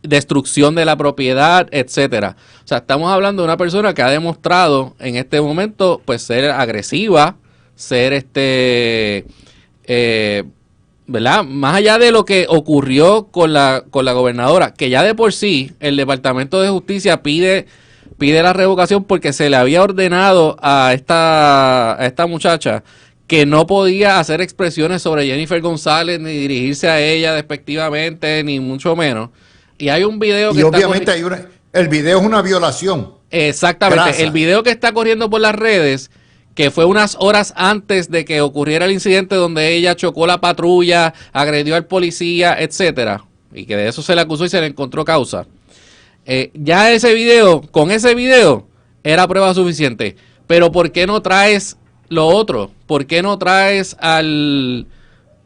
destrucción de la propiedad, etcétera. O sea, estamos hablando de una persona que ha demostrado en este momento pues ser agresiva, ser ¿verdad? Más allá de lo que ocurrió con la gobernadora, que ya de por sí el Departamento de Justicia pide la revocación porque se le había ordenado a esta muchacha que no podía hacer expresiones sobre Jennifer González, ni dirigirse a ella despectivamente, ni mucho menos. Y hay un video que y obviamente el video es una violación. Exactamente. Grasa. El video que está corriendo por las redes, que fue unas horas antes de que ocurriera el incidente donde ella chocó la patrulla, agredió al policía, etcétera, y que de eso se le acusó y se le encontró causa. Ya con ese video era prueba suficiente. Pero ¿por qué no traes lo otro? ¿Por qué no traes al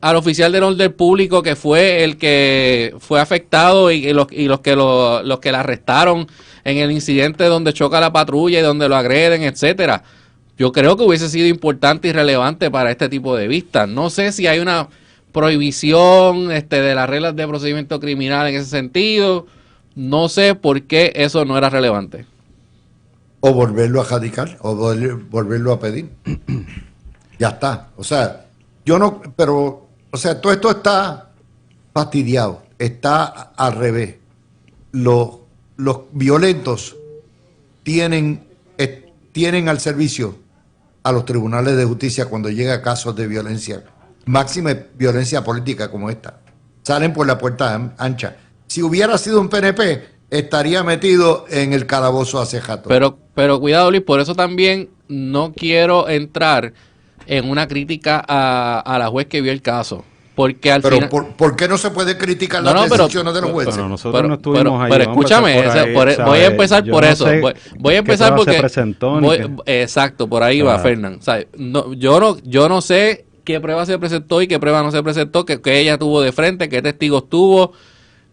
oficial del orden público que fue el que fue afectado y los que la arrestaron en el incidente donde choca la patrulla y donde lo agreden, etcétera? Yo creo que hubiese sido importante y relevante para este tipo de vistas. No sé si hay una prohibición de las reglas de procedimiento criminal en ese sentido. No sé por qué eso no era relevante. O volverlo a radicar, o volverlo a pedir. Ya está. O sea, todo esto está fastidiado, está al revés. Los violentos tienen al servicio a los tribunales de justicia cuando llega casos de violencia, máxima violencia política como esta. Salen por la puerta ancha. Si hubiera sido un PNP, estaría metido en el calabozo hace rato. Pero cuidado, Luis, por eso también no quiero entrar en una crítica a la juez que vio el caso. Porque al Pero final... ¿por qué no se puede criticar No, las pero- decisiones de los jueces? Pero nosotros no estuvimos ahí. pero vamos a escúchame, empezar por ahí, voy a ¿sabes? empezar Yo por no eso. sé Voy a qué empezar pruebas se porque... presentó, ni qué- Exacto, por ahí va, Fernán. ¿Sabes? No, yo no sé qué prueba se presentó y qué prueba no se presentó, que ella tuvo de frente, qué testigos tuvo.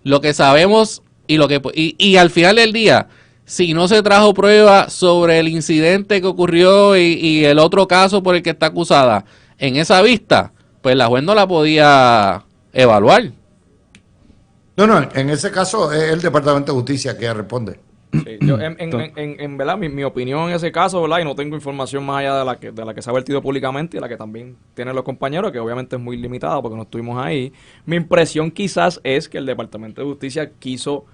Lo que sabemos y al final del día, si no se trajo prueba sobre el incidente que ocurrió y el otro caso por el que está acusada en esa vista, pues la juez no la podía evaluar. No, en ese caso es el Departamento de Justicia que responde. Sí, yo, en verdad, mi opinión en ese caso, ¿verdad? Y no tengo información más allá de la que se ha vertido públicamente y la que también tienen los compañeros, que obviamente es muy limitada porque no estuvimos ahí. Mi impresión quizás es que el Departamento de Justicia quiso,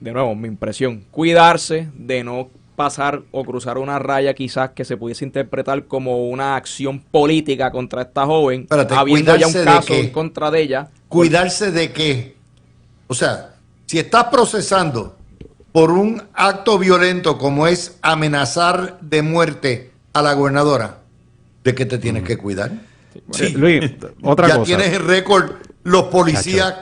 de nuevo, mi impresión, cuidarse de no pasar o cruzar una raya quizás que se pudiese interpretar como una acción política contra esta joven, Espérate, habiendo ya un ¿cuidarse de caso qué? en contra de ella. ¿Cuidarse de qué? O sea, si estás procesando por un acto violento como es amenazar de muerte a la gobernadora, ¿de qué te tienes que cuidar? Sí. Luis, otra Ya cosa. tienes el récord los policías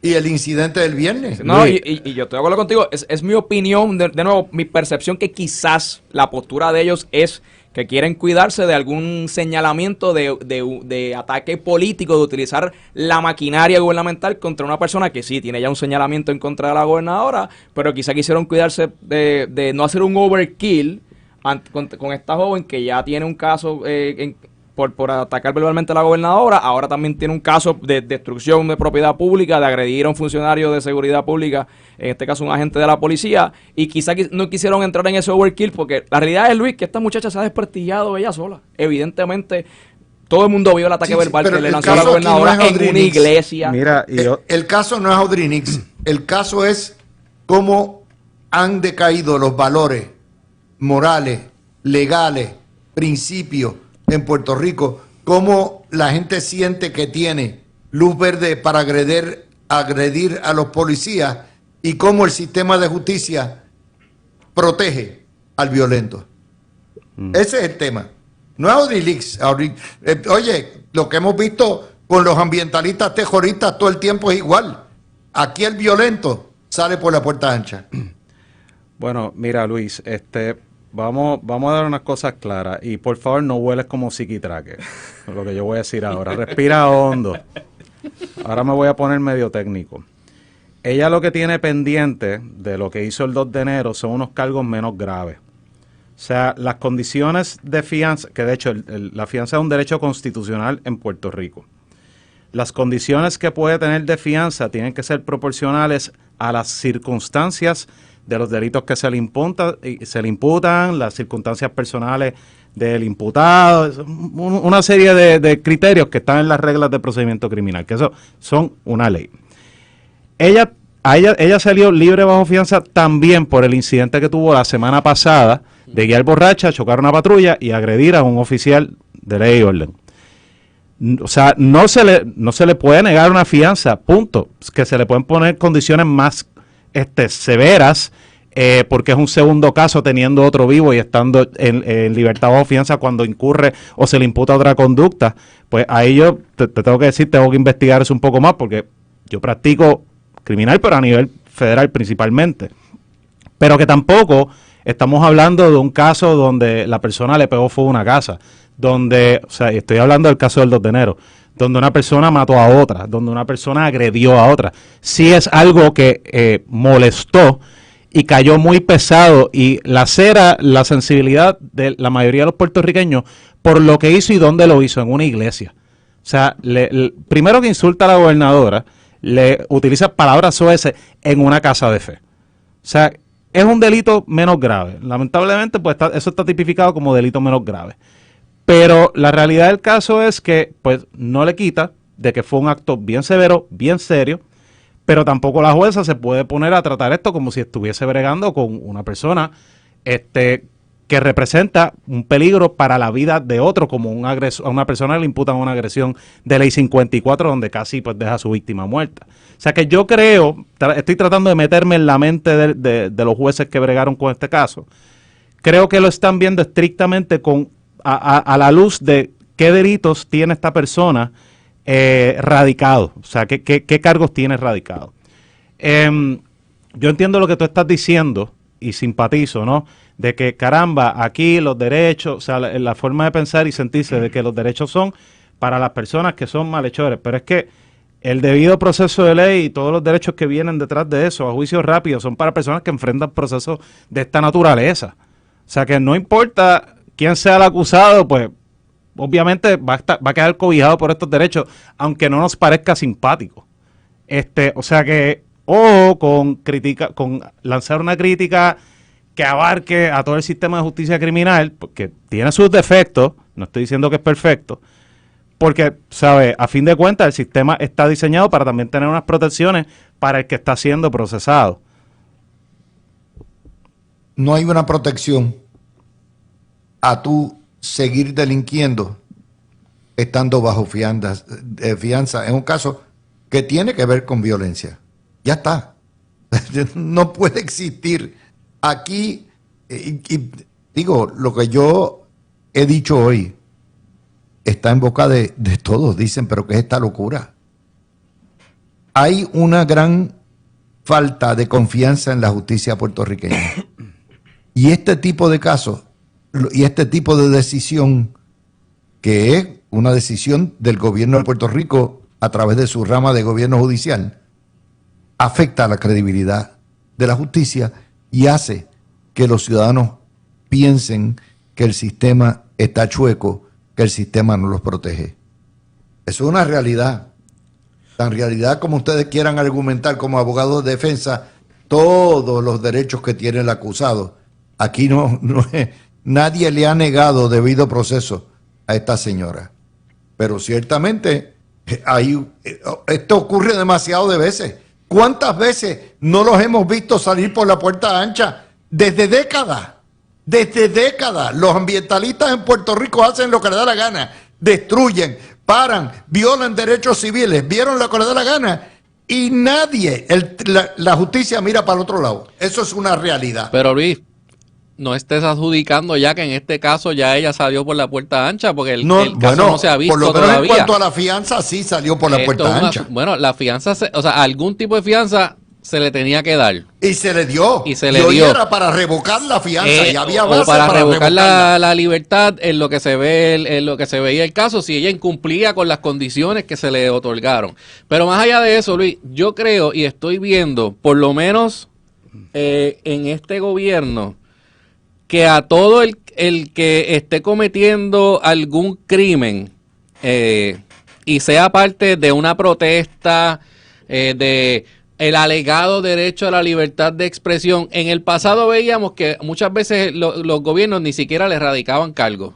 y el incidente del viernes. No, Luis. y yo estoy de acuerdo contigo, es mi opinión, de nuevo, mi percepción que quizás la postura de ellos es que quieren cuidarse de algún señalamiento de ataque político, de utilizar la maquinaria gubernamental contra una persona que sí tiene ya un señalamiento en contra de la gobernadora, pero quizá quisieron cuidarse de no hacer un overkill con esta joven que ya tiene un caso por atacar verbalmente a la gobernadora. Ahora también tiene un caso de destrucción de propiedad pública, de agredir a un funcionario de seguridad pública, en este caso un agente de la policía, y quizá no quisieron entrar en ese overkill porque la realidad es, Luis, que esta muchacha se ha desprestigiado ella sola. Evidentemente, todo el mundo vio el ataque verbal pero que le el lanzó a la caso aquí no gobernadora es en una Audrinix. iglesia. Mira, y yo, El caso no es Audrinix, el caso es cómo han decaído los valores morales, legales, principios en Puerto Rico, cómo la gente siente que tiene luz verde para agredir a los policías y cómo el sistema de justicia protege al violento. Ese es el tema. No es Audrinix. Oye, lo que hemos visto con los ambientalistas terroristas todo el tiempo es igual. Aquí el violento sale por la puerta ancha. bueno, mira, Luis, vamos a dar unas cosas claras y por favor no hueles como psiquitraque, lo que yo voy a decir ahora. Respira hondo. Ahora me voy a poner medio técnico. Ella lo que tiene pendiente de lo que hizo el 2 de enero son unos cargos menos graves. O sea, las condiciones de fianza, que de hecho la fianza es un derecho constitucional en Puerto Rico. Las condiciones que puede tener de fianza tienen que ser proporcionales a las circunstancias de los delitos que se le imputan, las circunstancias personales del imputado, una serie de criterios que están en las reglas de procedimiento criminal, que eso son una ley. Ella salió libre bajo fianza también por el incidente que tuvo la semana pasada de guiar borracha, chocar una patrulla y agredir a un oficial de ley y orden. O sea, no se le puede negar una fianza, punto. Que se le pueden poner condiciones más severas, porque es un segundo caso teniendo otro vivo y estando en libertad bajo fianza cuando incurre o se le imputa otra conducta. Pues ahí yo te tengo que decir, tengo que investigar eso un poco más porque yo practico criminal, pero a nivel federal principalmente. Pero que tampoco estamos hablando de un caso donde la persona le pegó fuego a una casa, donde, o sea, estoy hablando del caso del 2 de enero, donde una persona mató a otra, donde una persona agredió a otra. Sí es algo que molestó y cayó muy pesado y lacera la sensibilidad de la mayoría de los puertorriqueños por lo que hizo y dónde lo hizo, en una iglesia. O sea, primero que insulta a la gobernadora, le utiliza palabras soeces en una casa de fe. O sea, es un delito menos grave. Lamentablemente, pues eso está tipificado como delito menos grave. Pero la realidad del caso es que, pues, no le quita de que fue un acto bien severo, bien serio, pero tampoco la jueza se puede poner a tratar esto como si estuviese bregando con una persona que representa un peligro para la vida de otro, como a una persona le imputan una agresión de ley 54 donde casi pues deja a su víctima muerta. O sea que yo creo, estoy tratando de meterme en la mente de los jueces que bregaron con este caso. Creo que lo están viendo estrictamente a la luz de qué delitos tiene esta persona radicado. O sea, ¿qué cargos tiene radicado? Yo entiendo lo que tú estás diciendo y simpatizo, ¿no? De que, caramba, aquí los derechos, o sea, la forma de pensar y sentirse de que los derechos son para las personas que son malhechores. Pero es que el debido proceso de ley y todos los derechos que vienen detrás de eso, a juicio rápido, son para personas que enfrentan procesos de esta naturaleza. O sea, que no importa quién sea el acusado, pues obviamente va a quedar cobijado por estos derechos, aunque no nos parezca simpático. O sea que, ojo con lanzar una crítica que abarque a todo el sistema de justicia criminal, porque tiene sus defectos, no estoy diciendo que es perfecto, porque, ¿sabe? A fin de cuentas, el sistema está diseñado para también tener unas protecciones para el que está siendo procesado. No hay una protección a tú seguir delinquiendo estando bajo fianza en un caso que tiene que ver con violencia. Ya está. No puede existir. Aquí, digo, lo que yo he dicho hoy está en boca de todos. Dicen, pero ¿qué es esta locura? Hay una gran falta de confianza en la justicia puertorriqueña. Y este tipo de casos y este tipo de decisión, que es una decisión del gobierno de Puerto Rico a través de su rama de gobierno judicial, afecta a la credibilidad de la justicia y hace que los ciudadanos piensen que el sistema está chueco, que el sistema no los protege. Eso es una realidad. Tan realidad como ustedes quieran argumentar como abogados de defensa todos los derechos que tiene el acusado. Aquí nadie le ha negado debido proceso a esta señora. Pero ciertamente esto ocurre demasiado de veces. ¿Cuántas veces no los hemos visto salir por la puerta ancha? Desde décadas. Desde décadas. Los ambientalistas en Puerto Rico hacen lo que les da la gana. Destruyen, paran, violan derechos civiles, vieron lo que les da la gana. Y nadie, la justicia mira para el otro lado. Eso es una realidad. Pero Luis, no estés adjudicando ya que en este caso ya ella salió por la puerta ancha, porque el caso no se ha visto por lo menos todavía. En cuanto a la fianza, sí salió por la puerta ancha. Bueno, la fianza, o sea, algún tipo de fianza se le tenía que dar. Y se le dio. Y se le dio. Era para revocar la fianza y había base o para revocar revocarla. la libertad en lo que se ve, en lo que se veía el caso, si ella incumplía con las condiciones que se le otorgaron. Pero más allá de eso, Luis, yo creo y estoy viendo, por lo menos en este gobierno, que a todo el que esté cometiendo algún crimen y sea parte de una protesta de el alegado derecho a la libertad de expresión, en el pasado veíamos que muchas veces los gobiernos ni siquiera le radicaban cargos.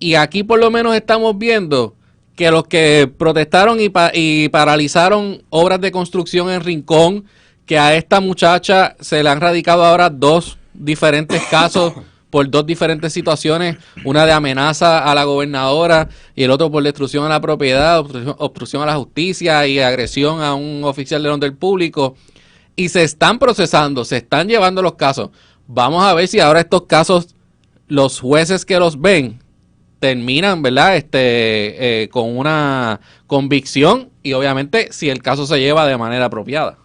Y aquí por lo menos estamos viendo que los que protestaron y paralizaron obras de construcción en Rincón, que a esta muchacha se le han radicado ahora 2 diferentes casos por 2 diferentes situaciones, una de amenaza a la gobernadora y el otro por destrucción a la propiedad, obstrucción a la justicia y agresión a un oficial del orden público, y se están procesando, se están llevando los casos. Vamos a ver si ahora estos casos, los jueces que los ven, terminan, ¿verdad? Con una convicción y obviamente si el caso se lleva de manera apropiada.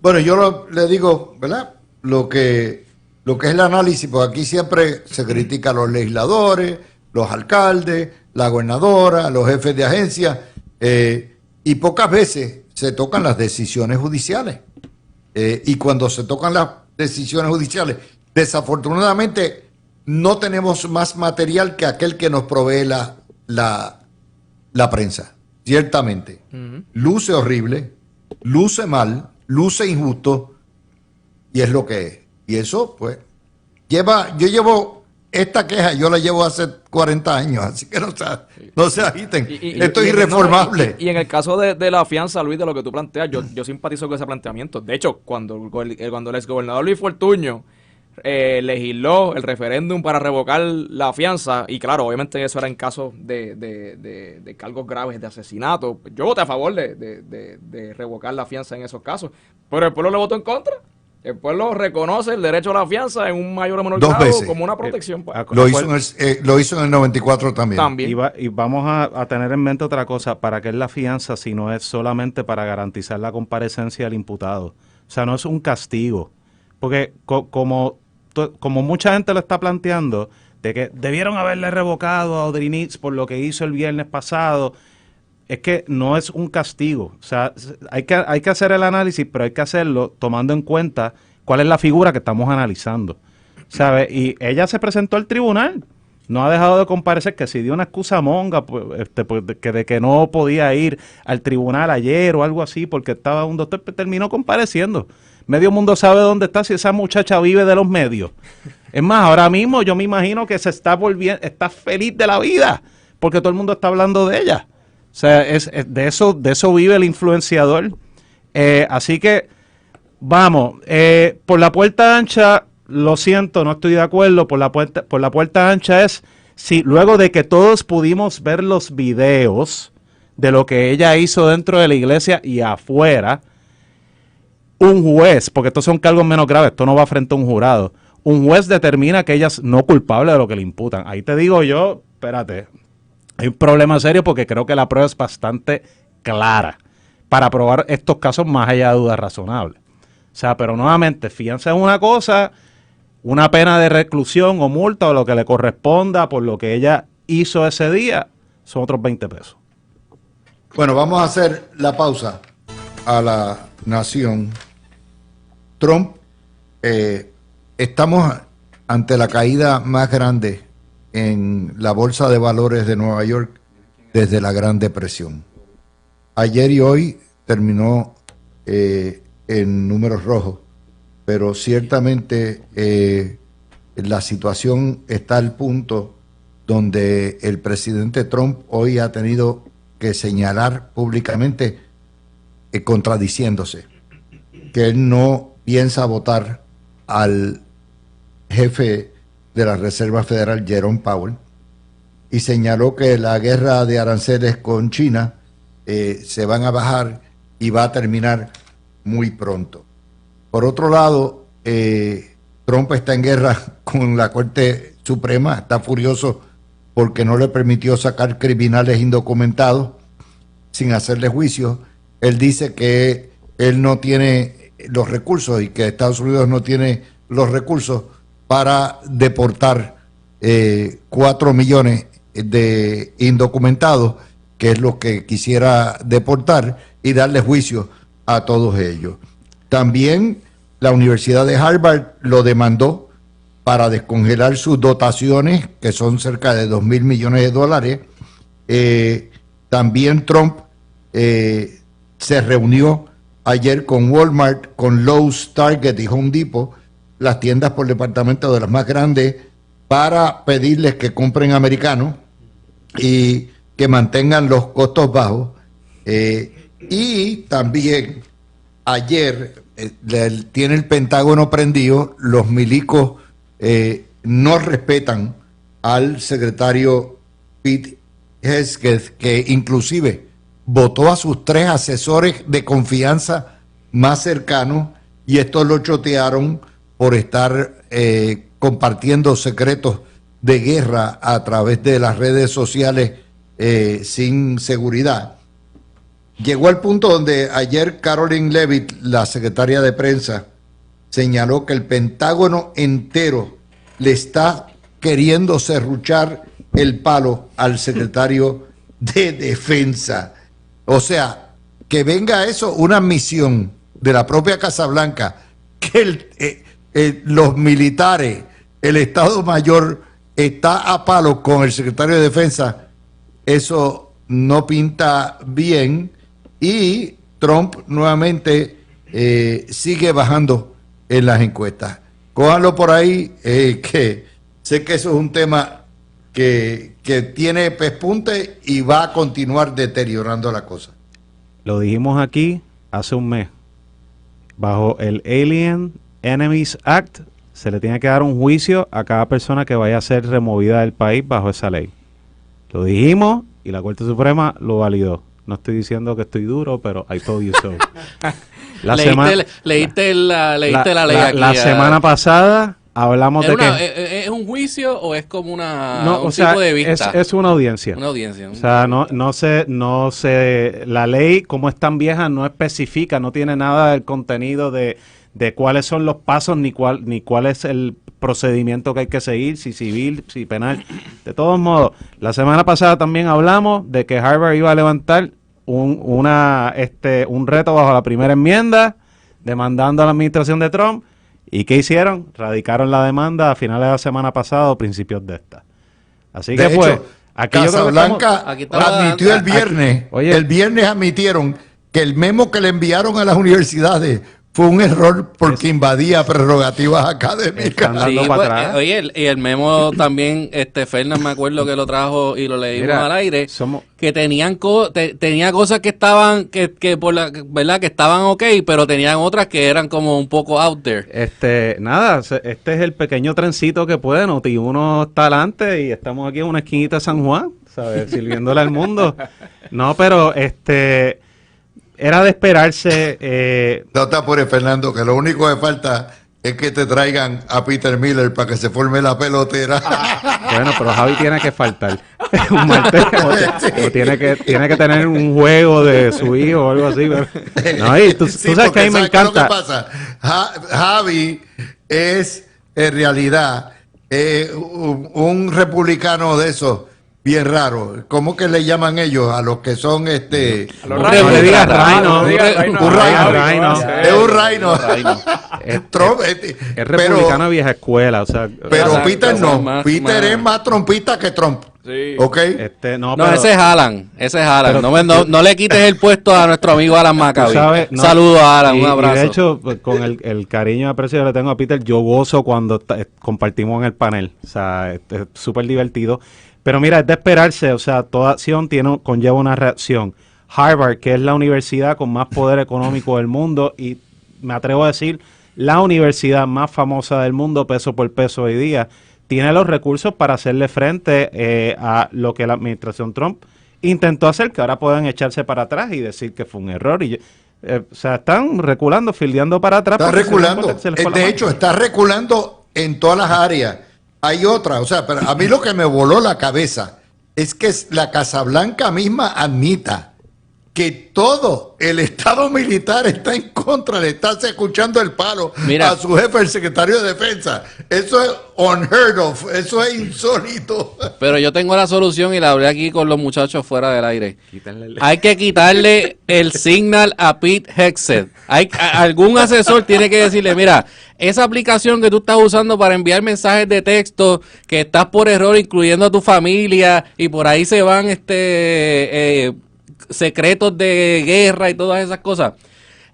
Bueno, yo le digo, ¿verdad? Lo que es el análisis, pues aquí siempre se critica a los legisladores, los alcaldes, la gobernadora, los jefes de agencia, y pocas veces se tocan las decisiones judiciales. Y cuando se tocan las decisiones judiciales, desafortunadamente no tenemos más material que aquel que nos provee la prensa. Ciertamente. Luce horrible, luce mal, luce injusto, y es lo que es. Y eso, pues, yo llevo esta queja, yo la llevo hace 40 años, así que no se agiten. Esto es irreformable. Y en el caso de la fianza, Luis, de lo que tú planteas, yo simpatizo con ese planteamiento. De hecho, cuando el exgobernador Luis Fortuño legisló el referéndum para revocar la fianza, y claro, obviamente eso era en caso de cargos graves de asesinato, yo voté a favor de revocar la fianza en esos casos, pero el pueblo le votó en contra. El pueblo reconoce el derecho a la fianza en un mayor o menor Dos grado veces. como una protección. Pues. Lo hizo en el 94 también. Y vamos a tener en mente otra cosa, ¿para qué es la fianza si no es solamente para garantizar la comparecencia del imputado? O sea, no es un castigo, porque como mucha gente lo está planteando, de que debieron haberle revocado a Odrinitz por lo que hizo el viernes pasado, es que no es un castigo. O sea, hay que hacer el análisis, pero hay que hacerlo tomando en cuenta cuál es la figura que estamos analizando, ¿sabes? Y ella se presentó al tribunal, no ha dejado de comparecer, que si dio una excusa monga, pues, de que no podía ir al tribunal ayer o algo así porque estaba un doctor, pues terminó compareciendo. Medio mundo sabe dónde está, si esa muchacha vive de los medios. Es más, ahora mismo yo me imagino que se está volviendo, está feliz de la vida, porque todo el mundo está hablando de ella. O sea, de eso vive el influenciador. Así que, vamos, por la puerta ancha, lo siento, no estoy de acuerdo. Por la puerta ancha es, si luego de que todos pudimos ver los videos de lo que ella hizo dentro de la iglesia y afuera, un juez, porque estos son cargos menos graves, esto no va frente a un jurado, un juez determina que ella es no culpable de lo que le imputan. Ahí te digo yo, espérate, hay un problema serio porque creo que la prueba es bastante clara para probar estos casos más allá de dudas razonables. O sea, pero nuevamente, fianza es una cosa, una pena de reclusión o multa o lo que le corresponda por lo que ella hizo ese día son otros 20 pesos. Bueno, vamos a hacer la pausa a la nación. Trump, estamos ante la caída más grande en la Bolsa de Valores de Nueva York desde la Gran Depresión. Ayer y hoy terminó en números rojos, pero ciertamente la situación está al punto donde el presidente Trump hoy ha tenido que señalar públicamente, contradiciéndose, que él no piensa votar al jefe de la Reserva Federal, Jerome Powell, y señaló que la guerra de aranceles con China se van a bajar y va a terminar muy pronto. Por otro lado, Trump está en guerra con la Corte Suprema, está furioso porque no le permitió sacar criminales indocumentados sin hacerle juicio. Él dice que él no tiene los recursos y que Estados Unidos no tiene los recursos para deportar 4 millones de indocumentados, que es lo que quisiera deportar, y darle juicio a todos ellos. También la Universidad de Harvard lo demandó para descongelar sus dotaciones, que son cerca de $2,000 millones. También Trump se reunió ayer con Walmart, con Lowe's, Target y Home Depot, las tiendas por departamento de las más grandes, para pedirles que compren americanos y que mantengan los costos bajos. Y también ayer tiene el Pentágono prendido, los milicos no respetan al secretario Pete Hegseth, que inclusive votó a sus 3 asesores de confianza más cercanos, y estos lo chotearon por estar compartiendo secretos de guerra a través de las redes sociales sin seguridad. Llegó al punto donde ayer Caroline Leavitt, la secretaria de prensa, señaló que el Pentágono entero le está queriendo serruchar el palo al secretario de Defensa. O sea, que venga eso, una misión de la propia Casa Blanca, que los militares, el Estado Mayor está a palo con el secretario de Defensa, eso no pinta bien. Y Trump nuevamente sigue bajando en las encuestas. Cójanlo por ahí, que sé que eso es un tema que tiene pespunte y va a continuar deteriorando la cosa. Lo dijimos aquí hace un mes. Bajo el Alien Enemies Act se le tiene que dar un juicio a cada persona que vaya a ser removida del país bajo esa ley. Lo dijimos y la Corte Suprema lo validó. No estoy diciendo que estoy duro, pero I told you so. Leíste la ley aquí. La semana pasada hablamos de que... ¿Es un juicio o es como un o tipo sea, de vista? Es una audiencia. Una audiencia. O sea, no sé, la ley, como es tan vieja, no especifica, no tiene nada del contenido de cuáles son los pasos ni cuál es el procedimiento que hay que seguir, si civil, si penal. De todos modos, la semana pasada también hablamos de que Harvard iba a levantar un reto bajo la primera enmienda, demandando a la administración de Trump. ¿Y qué hicieron? Radicaron la demanda a finales de la semana pasada o principios de esta. Así que pues, aquí Casablanca admitió el viernes. El viernes admitieron que el memo que le enviaron a las universidades fue un error porque invadía prerrogativas académicas. Sí, oye, y el memo también, Fernández, me acuerdo que lo trajo y lo leímos al aire, que tenía cosas que estaban, que por la verdad que estaban ok, pero tenían otras que eran como un poco out there. Este es el pequeño trencito que puede, Noti1 está adelante y estamos aquí en una esquinita de San Juan, ¿sabes? Sirviéndole al mundo. No, pero era de esperarse. No te apures, Fernando, que lo único que falta es que te traigan a Peter Miller para que se forme la pelotera. Bueno, pero Javi tiene que faltar. Un martes, o tiene que tener un juego de su hijo o algo así. Pero... No, y tú sabes que a mí me encanta. ¿Qué pasa? Javi es en realidad un republicano de esos. Bien raro. ¿Cómo que le llaman ellos a los que son a los Rhino. Es un Rhino. Trump, es republicano de vieja escuela. O sea, pero Peter no. Peter es más trompista que Trump. Sí. ¿Ok? Ese es Alan. No le quites el puesto a nuestro amigo Alan Maccabi. Saludos a Alan, un abrazo. Y de hecho, con el cariño y aprecio que le tengo a Peter, yo gozo cuando compartimos en el panel. O sea, es súper divertido. Pero mira, es de esperarse, o sea, toda acción conlleva una reacción. Harvard, que es la universidad con más poder económico del mundo y me atrevo a decir, la universidad más famosa del mundo, peso por peso hoy día, tiene los recursos para hacerle frente a lo que la administración Trump intentó hacer, que ahora pueden echarse para atrás y decir que fue un error. O sea, están reculando, fildeando para atrás. Está reculando. De hecho, está reculando en todas las áreas. Hay otra, o sea, pero a mí lo que me voló la cabeza es que la Casa Blanca misma admita que todo el Estado militar está en contra, le está escuchando el palo a su jefe, el secretario de Defensa. Eso es unheard of, eso es insólito. Pero yo tengo la solución y la hablé aquí con los muchachos fuera del aire. Hay que quitarle el signal a Pete Hegseth. Algún asesor tiene que decirle, mira, esa aplicación que tú estás usando para enviar mensajes de texto, que estás por error incluyendo a tu familia y por ahí se van secretos de guerra y todas esas cosas.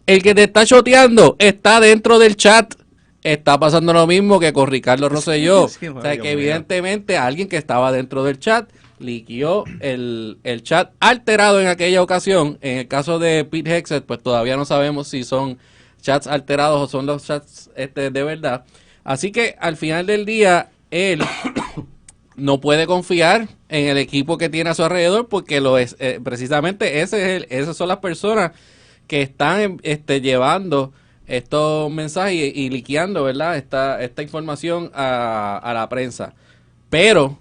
El que te está choteando está dentro del chat. Está pasando lo mismo que con Ricardo Rosselló. O sea, que evidentemente alguien que estaba dentro del chat liqueó el chat alterado en aquella ocasión. En el caso de Pete Hegseth, pues todavía no sabemos si son chats alterados o son los chats de verdad. Así que al final del día, él no puede confiar en el equipo que tiene a su alrededor porque lo es precisamente esas son las personas que están llevando estos mensajes y liqueando, ¿verdad? Esta información a la prensa. Pero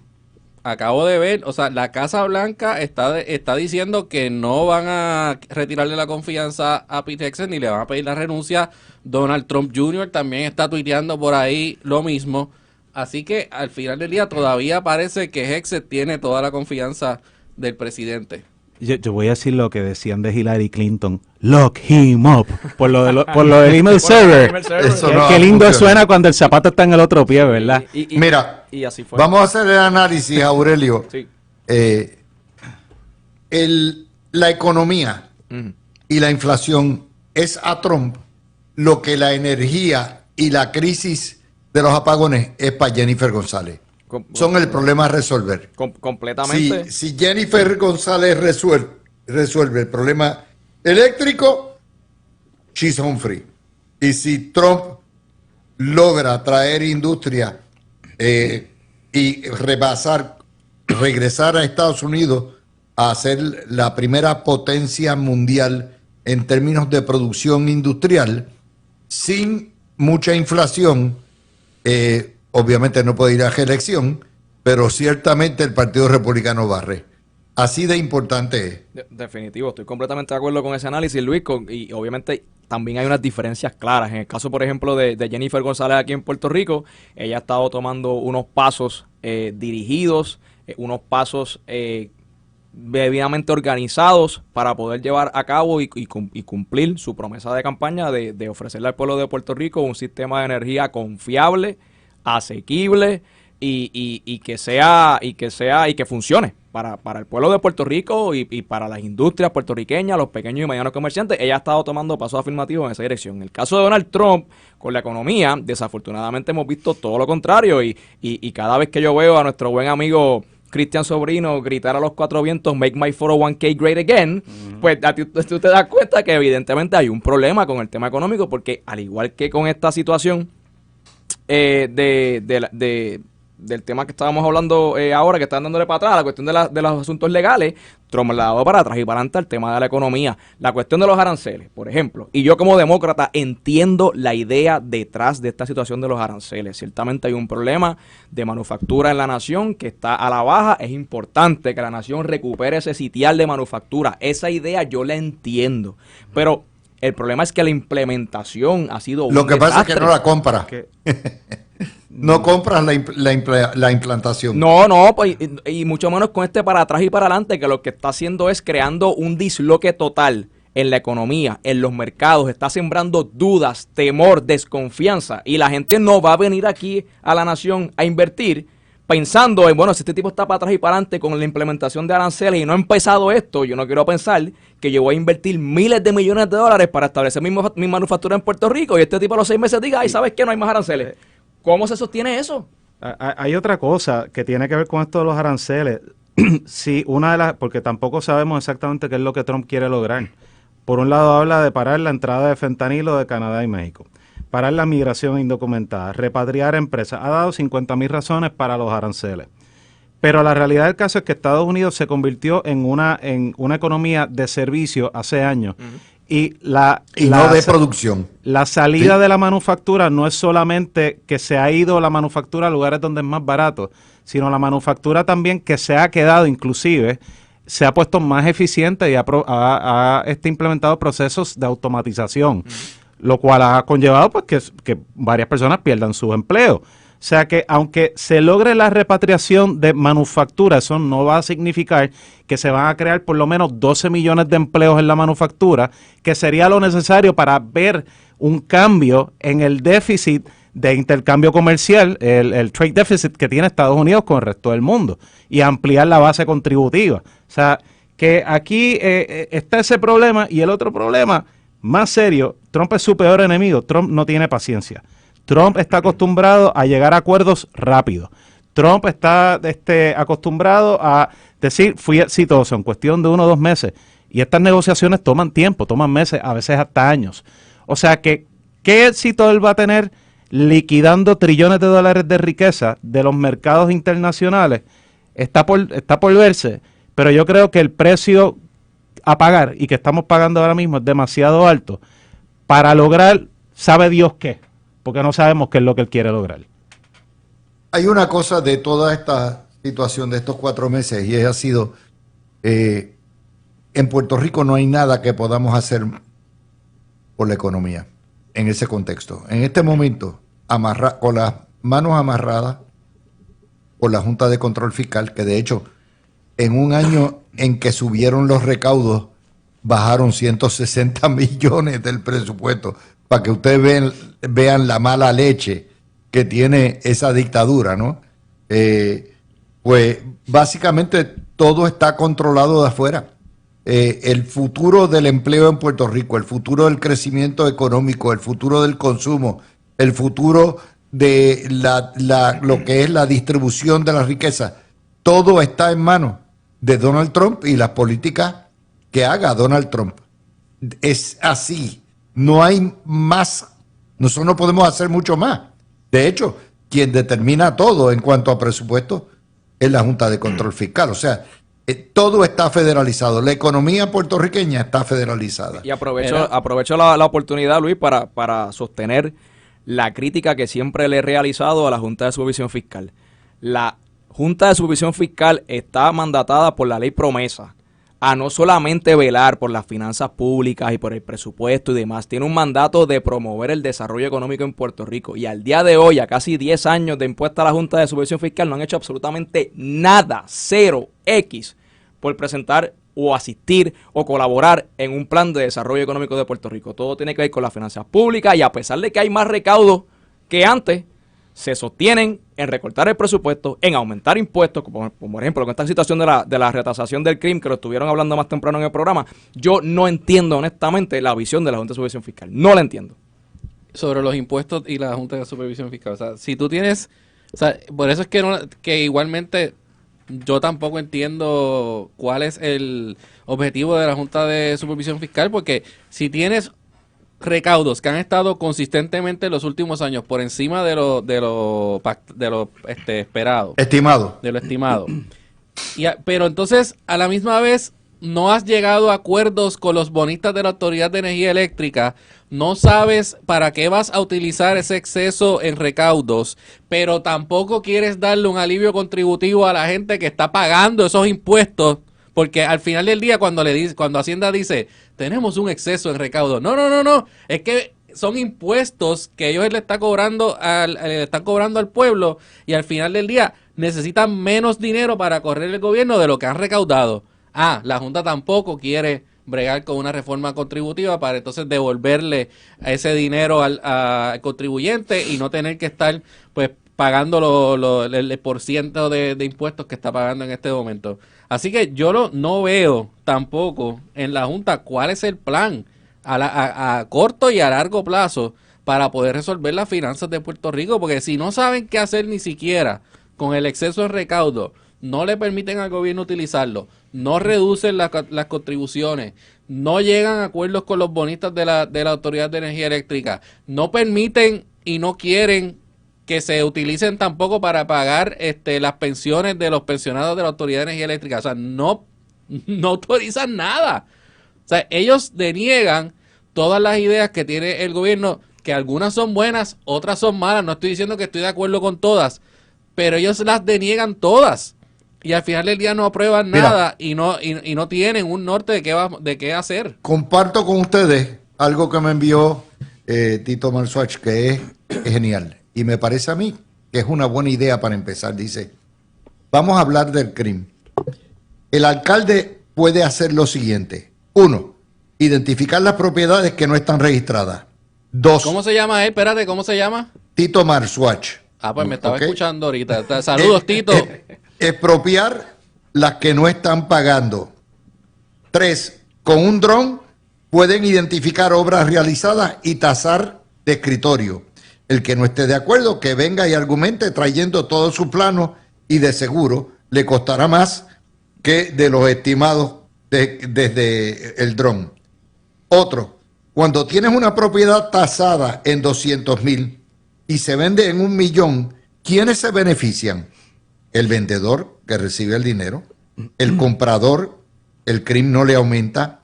acabo de ver, o sea, la Casa Blanca está diciendo que no van a retirarle la confianza a Pete Hegseth ni le van a pedir la renuncia. Donald Trump Jr. también está tuiteando por ahí lo mismo. Así que al final del día todavía parece que Hegseth tiene toda la confianza del presidente. Yo voy a decir lo que decían de Hillary Clinton. Lock him up. Por lo del email server. Qué lindo suena cuando el zapato está en el otro pie, ¿verdad? Mira, y así fue. Vamos a hacer el análisis, Aurelio. Sí. La economía y la inflación es a Trump lo que la energía y la crisis de los apagones es para Jennifer González. Son el problema a resolver. Completamente. Si Jennifer González resuelve el problema eléctrico, she's home free. Y si Trump logra traer industria y regresar a Estados Unidos a ser la primera potencia mundial en términos de producción industrial, sin mucha inflación. Obviamente no puede ir a reelección, pero ciertamente el Partido Republicano barre. Así de importante es. Definitivo, estoy completamente de acuerdo con ese análisis, Luis, y obviamente también hay unas diferencias claras. En el caso, por ejemplo, de Jennifer González aquí en Puerto Rico, ella ha estado tomando unos pasos dirigidos, unos pasos debidamente organizados para poder llevar a cabo y cumplir su promesa de campaña de ofrecerle al pueblo de Puerto Rico un sistema de energía confiable, asequible y que funcione para el pueblo de Puerto Rico y para las industrias puertorriqueñas, los pequeños y medianos comerciantes. Ella ha estado tomando pasos afirmativos en esa dirección. En el caso de Donald Trump, con la economía, desafortunadamente hemos visto todo lo contrario y cada vez que yo veo a nuestro buen amigo Cristian Sobrino gritar a los cuatro vientos "Make my 401k great again", pues tú te das cuenta que evidentemente hay un problema con el tema económico, porque al igual que con esta situación del tema que estábamos hablando ahora, que están dándole para atrás, la cuestión de los asuntos legales, Trump la ha dado para atrás y para adelante al tema de la economía. La cuestión de los aranceles, por ejemplo, y yo como demócrata entiendo la idea detrás de esta situación de los aranceles. Ciertamente hay un problema de manufactura en la nación que está a la baja. Es importante que la nación recupere ese sitial de manufactura. Esa idea yo la entiendo, pero el problema es que la implementación ha sido un Lo que pasa es que desastre. no la compra. No compras la implantación. No, pues, y mucho menos con este para atrás y para adelante, que lo que está haciendo es creando un disloque total en la economía, en los mercados, está sembrando dudas, temor, desconfianza, y la gente no va a venir aquí a la nación a invertir pensando en, bueno, si este tipo está para atrás y para adelante con la implementación de aranceles y no ha empezado esto, yo no quiero pensar que yo voy a invertir miles de millones de dólares para establecer mi manufactura en Puerto Rico y este tipo a los 6 meses diga, ay, ¿sabes qué? No hay más aranceles. ¿Cómo se sostiene eso? Hay otra cosa que tiene que ver con esto de los aranceles. Sí, porque tampoco sabemos exactamente qué es lo que Trump quiere lograr. Por un lado habla de parar la entrada de fentanilo de Canadá y México, parar la migración indocumentada, repatriar empresas. Ha dado 50,000 razones para los aranceles. Pero la realidad del caso es que Estados Unidos se convirtió en una economía de servicio hace años. Y no de producción. La salida Sí. de la manufactura no es solamente que se ha ido la manufactura a lugares donde es más barato, sino la manufactura también que se ha quedado, inclusive, se ha puesto más eficiente y ha implementado procesos de automatización, lo cual ha conllevado pues que varias personas pierdan sus empleos. O sea que aunque se logre la repatriación de manufactura, eso no va a significar que se van a crear por lo menos 12 millones de empleos en la manufactura, que sería lo necesario para ver un cambio en el déficit de intercambio comercial, el trade deficit que tiene Estados Unidos con el resto del mundo, y ampliar la base contributiva. O sea, que aquí está ese problema, y el otro problema más serio, Trump es su peor enemigo. Trump no tiene paciencia. Trump está acostumbrado a llegar a acuerdos rápidos. Trump está acostumbrado a decir, fui exitoso en cuestión de 1 o 2 meses. Y estas negociaciones toman tiempo, toman meses, a veces hasta años. O sea que, ¿qué éxito él va a tener liquidando trillones de dólares de riqueza de los mercados internacionales? Está por verse. Pero yo creo que el precio a pagar y que estamos pagando ahora mismo es demasiado alto para lograr, sabe Dios qué, porque no sabemos qué es lo que él quiere lograr. Hay una cosa de toda esta situación de estos 4 meses y ha sido, en Puerto Rico no hay nada que podamos hacer por la economía en ese contexto. En este momento, con las manos amarradas por la Junta de Control Fiscal, que de hecho en un año en que subieron los recaudos, bajaron 160 millones del presupuesto, para que ustedes vean la mala leche que tiene esa dictadura, ¿no? Pues básicamente todo está controlado de afuera. El futuro del empleo en Puerto Rico, el futuro del crecimiento económico, el futuro del consumo, el futuro de lo que es la distribución de la riqueza, todo está en manos de Donald Trump y las políticas que haga Donald Trump. Es así. No hay más. Nosotros no podemos hacer mucho más. De hecho, quien determina todo en cuanto a presupuesto es la Junta de Control Fiscal. O sea, Todo está federalizado. La economía puertorriqueña está federalizada. Y aprovecho la oportunidad, Luis, para sostener la crítica que siempre le he realizado a la Junta de Supervisión Fiscal. La Junta de Supervisión Fiscal está mandatada por la ley promesa a no solamente velar por las finanzas públicas y por el presupuesto y demás, tiene un mandato de promover el desarrollo económico en Puerto Rico. Y al día de hoy, a casi 10 años de impuesta a la Junta de Supervisión Fiscal, no han hecho absolutamente nada, 0x, por presentar o asistir o colaborar en un plan de desarrollo económico de Puerto Rico. Todo tiene que ver con las finanzas públicas y a pesar de que hay más recaudos que antes, se sostienen en recortar el presupuesto, en aumentar impuestos, como por ejemplo con esta situación de la retasación del crimen, que lo estuvieron hablando más temprano en el programa. Yo no entiendo honestamente la visión de la Junta de Supervisión Fiscal, no la entiendo. Sobre los impuestos y la Junta de Supervisión Fiscal, o sea, si tú tienes, o sea, por eso es que igualmente yo tampoco entiendo cuál es el objetivo de la Junta de Supervisión Fiscal, porque si tienes recaudos que han estado consistentemente en los últimos años por encima de lo esperado, de lo estimado, pero entonces a la misma vez no has llegado a acuerdos con los bonistas de la Autoridad de Energía Eléctrica, no sabes para qué vas a utilizar ese exceso en recaudos, pero tampoco quieres darle un alivio contributivo a la gente que está pagando esos impuestos, porque al final del día cuando Hacienda dice, tenemos un exceso en recaudos, no, es que son impuestos que ellos le están cobrando al pueblo y al final del día necesitan menos dinero para correr el gobierno de lo que han recaudado. La Junta tampoco quiere bregar con una reforma contributiva para entonces devolverle ese dinero al contribuyente y no tener que estar pues pagando el porciento de impuestos que está pagando en este momento. Así que yo no veo tampoco en la Junta cuál es el plan a corto y a largo plazo para poder resolver las finanzas de Puerto Rico, porque si no saben qué hacer ni siquiera con el exceso de recaudo, no le permiten al gobierno utilizarlo, no reducen las contribuciones, no llegan a acuerdos con los bonistas de la Autoridad de Energía Eléctrica, no permiten y no quieren que se utilicen tampoco para pagar las pensiones de los pensionados de la Autoridad de Energía Eléctrica. O sea, no autorizan nada. O sea, ellos deniegan todas las ideas que tiene el gobierno, que algunas son buenas, otras son malas. No estoy diciendo que estoy de acuerdo con todas, pero ellos las deniegan todas. Y al final del día no aprueban nada y no tienen un norte de qué hacer. Comparto con ustedes algo que me envió Tito Marsuach, que es genial. Y me parece a mí que es una buena idea para empezar. Dice, vamos a hablar del crimen. El alcalde puede hacer lo siguiente. 1, identificar las propiedades que no están registradas. 2. ¿Cómo se llama él? Espérate, ¿cómo se llama? Tito Marsuach. Pues me estaba escuchando ahorita. Saludos, Tito. Expropiar las que no están pagando. 3, con un dron pueden identificar obras realizadas y tasar de escritorio. El que no esté de acuerdo, que venga y argumente trayendo todo su plano y de seguro le costará más que de los estimados desde el dron. Otro, cuando tienes una propiedad tasada en 200,000 y se vende en 1,000,000, ¿quiénes se benefician? El vendedor que recibe el dinero, el comprador, el crimen no le aumenta,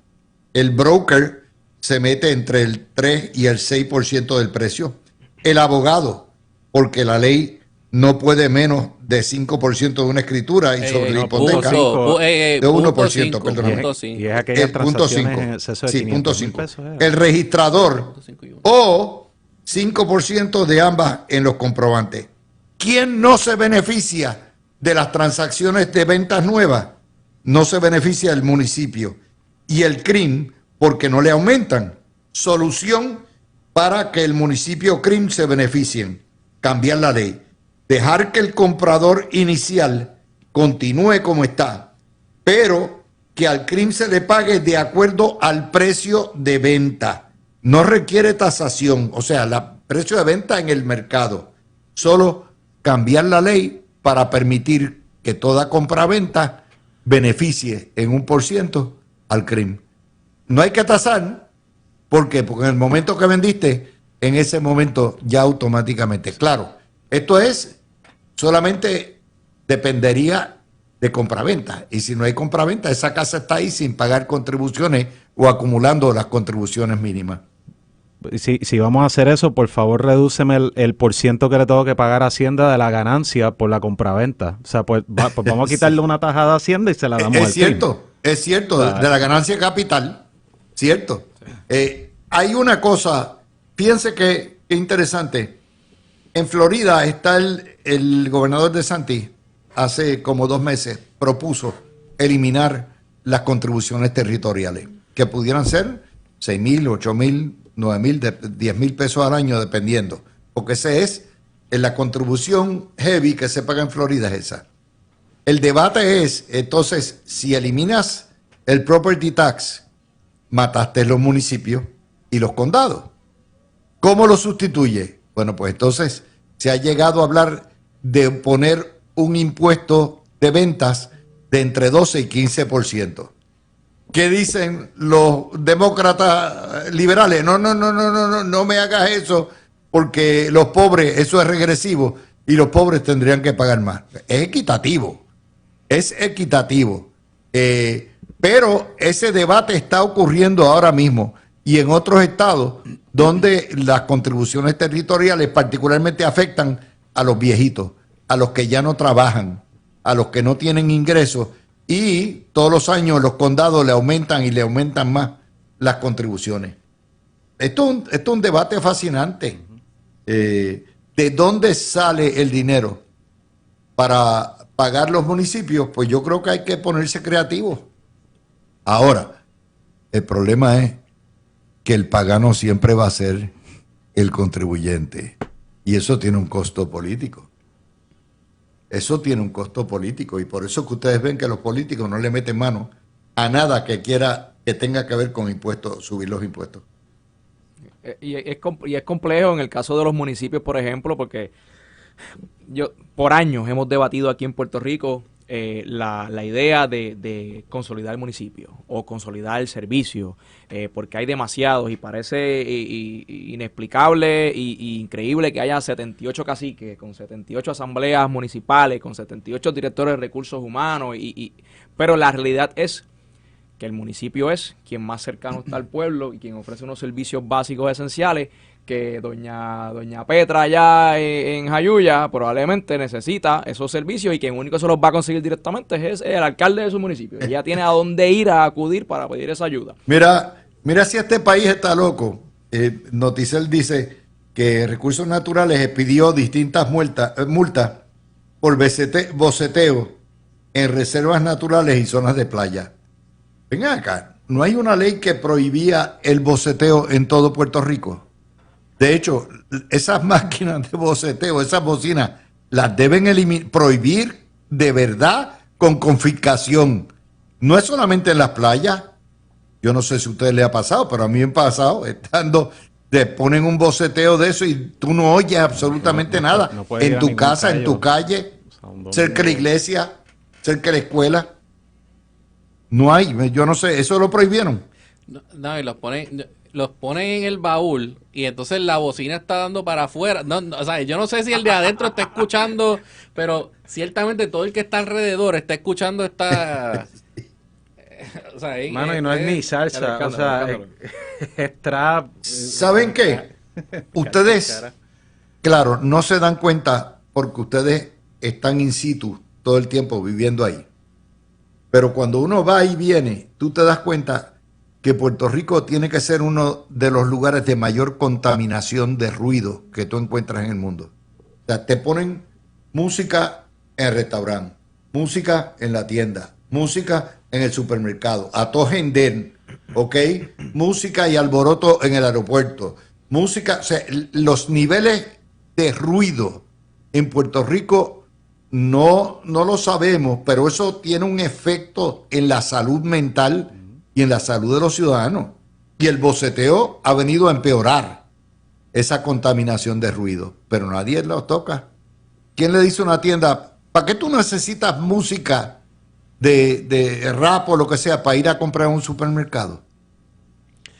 el broker se mete entre el 3 y el 6% del precio, el abogado, porque la ley no puede menos de 5% de una escritura y sobre la hipoteca de 1%, perdón. Y es aquellas transacciones en exceso de 500,000 pesos. El registrador o 5% de ambas en los comprobantes. ¿Quién no se beneficia de las transacciones de ventas nuevas? No se beneficia el municipio. Y el CRIM, porque no le aumentan. Solución para que el municipio CRIM se beneficien. Cambiar la ley. Dejar que el comprador inicial continúe como está, pero que al CRIM se le pague de acuerdo al precio de venta. No requiere tasación, o sea, el precio de venta en el mercado. Solo cambiar la ley para permitir que toda compraventa beneficie en 1% al CRIM. No hay que tasar. ¿Por qué? Porque en el momento que vendiste, en ese momento ya automáticamente. Claro, esto es solamente dependería de compraventa. Y si no hay compraventa, esa casa está ahí sin pagar contribuciones o acumulando las contribuciones mínimas. Si vamos a hacer eso, por favor, redúceme el porciento que le tengo que pagar a Hacienda de la ganancia por la compraventa. O sea, pues vamos a quitarle una tajada a Hacienda y se la damos al cierto, es cierto, de la ganancia capital, cierto. Hay una cosa, piense que interesante. En Florida está el gobernador DeSantis, hace como 2 meses, propuso eliminar las contribuciones territoriales, que pudieran ser 6,000, 8,000, 9,000, 10,000 pesos al año, dependiendo. Porque ese es la contribución heavy que se paga en Florida, es esa. El debate es, entonces, si eliminas el property tax, mataste los municipios y los condados. ¿Cómo lo sustituye? Bueno, pues entonces se ha llegado a hablar de poner un impuesto de ventas de entre 12 y 15%. ¿Qué dicen los demócratas liberales? No me hagas eso porque los pobres, eso es regresivo y los pobres tendrían que pagar más. Es equitativo, pero ese debate está ocurriendo ahora mismo y en otros estados donde las contribuciones territoriales particularmente afectan a los viejitos, a los que ya no trabajan, a los que no tienen ingresos. Y todos los años los condados le aumentan y le aumentan más las contribuciones. Esto es un debate fascinante. ¿De dónde sale el dinero para pagar los municipios? Pues yo creo que hay que ponerse creativo. Ahora, el problema es que el pagano siempre va a ser el contribuyente. Y eso tiene un costo político. Eso tiene un costo político y por eso que ustedes ven que los políticos no le meten mano a nada que tenga que ver con impuestos, subir los impuestos. Y es complejo en el caso de los municipios, por ejemplo, porque por años hemos debatido aquí en Puerto Rico la idea de consolidar el municipio o consolidar el servicio, porque hay demasiados y parece inexplicable e increíble que haya 78 caciques, con 78 asambleas municipales, con 78 directores de recursos humanos, pero la realidad es que el municipio es quien más cercano está al pueblo y quien ofrece unos servicios básicos esenciales que doña Petra allá en Jayuya probablemente necesita esos servicios y quien único se los va a conseguir directamente es el alcalde de su municipio. Ella tiene a dónde ir a acudir para pedir esa ayuda. Mira si este país está loco. Noticel dice que Recursos Naturales expidió distintas multas por boceteo en reservas naturales y zonas de playa. Venga acá, ¿no hay una ley que prohibía el boceteo en todo Puerto Rico? De hecho, esas máquinas de boceteo, esas bocinas, las deben prohibir de verdad con confiscación. No es solamente en las playas. Yo no sé si a ustedes les ha pasado, pero a mí me ha pasado, te ponen un boceteo de eso y tú no oyes absolutamente nada. En tu casa, en tu calle, cerca de la iglesia, cerca de la escuela. No hay, yo no sé, eso lo prohibieron. No, y los ponen en el baúl y entonces la bocina está dando para afuera. O sea, yo no sé si el de adentro está escuchando, pero ciertamente todo el que está alrededor está escuchando esta... O sea, mano, y no es ni salsa, o sea, es trap. ¿Saben qué? Ustedes, claro, no se dan cuenta porque ustedes están in situ todo el tiempo viviendo ahí. Pero cuando uno va y viene, tú te das cuenta que Puerto Rico tiene que ser uno de los lugares de mayor contaminación de ruido que tú encuentras en el mundo. O sea, te ponen música en el restaurante, música en la tienda, música en el supermercado, a todo gender, ¿ok? Música y alboroto en el aeropuerto, música, o sea, los niveles de ruido en Puerto Rico no lo sabemos, pero eso tiene un efecto en la salud mental y en la salud de los ciudadanos. Y el boceteo ha venido a empeorar esa contaminación de ruido, pero nadie los toca. ¿Quién le dice a una tienda, ¿para qué tú necesitas música de rap o lo que sea para ir a comprar en un supermercado?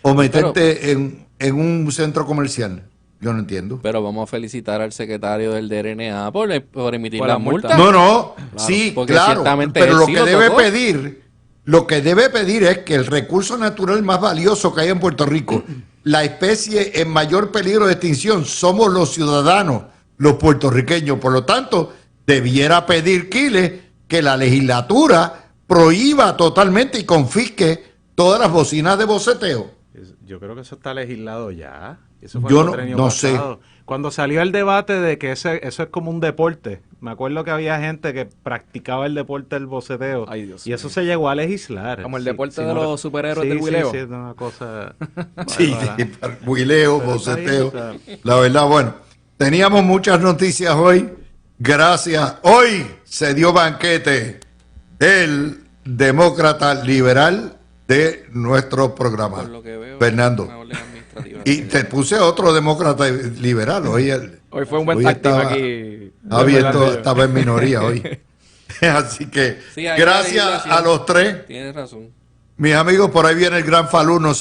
O meterte en un centro comercial. Yo no entiendo. Pero vamos a felicitar al secretario del DRNA por emitir Por las las multas. multas. No, Claro, sí, porque claro, ciertamente pero él lo sí que lo debe tocó. pedir es que el recurso natural más valioso que hay en Puerto Rico, la especie en mayor peligro de extinción, somos los ciudadanos, los puertorriqueños. Por lo tanto, debiera pedir Quiles que la legislatura prohíba totalmente y confisque todas las bocinas de boceteo. Yo creo que eso está legislado ya. Eso fue Yo el no- cuatrenio no sé. pasado. Cuando salió el debate de que eso es como un deporte, me acuerdo que había gente que practicaba el deporte del boceteo. Ay, Dios y eso mío. se llegó a legislar. Como el Sí, deporte sí, de no los superhéroes del sí, huileo. Sí, es una cosa... Sí, bárbara. huileo, Pero está bien, boceteo. o sea. La verdad, bueno, teníamos muchas noticias hoy. Gracias. Hoy se dio banquete el demócrata liberal de nuestro programa, Por lo que veo, Fernando. una orden administrativa. Y te puse otro demócrata liberal. Hoy fue un buen hoy táctico estaba- aquí. estaba en minoría hoy. Así que Sí, hay gracias legislación. a los tres. Tienes razón. Mis amigos, por ahí viene el gran Falú. Nosotros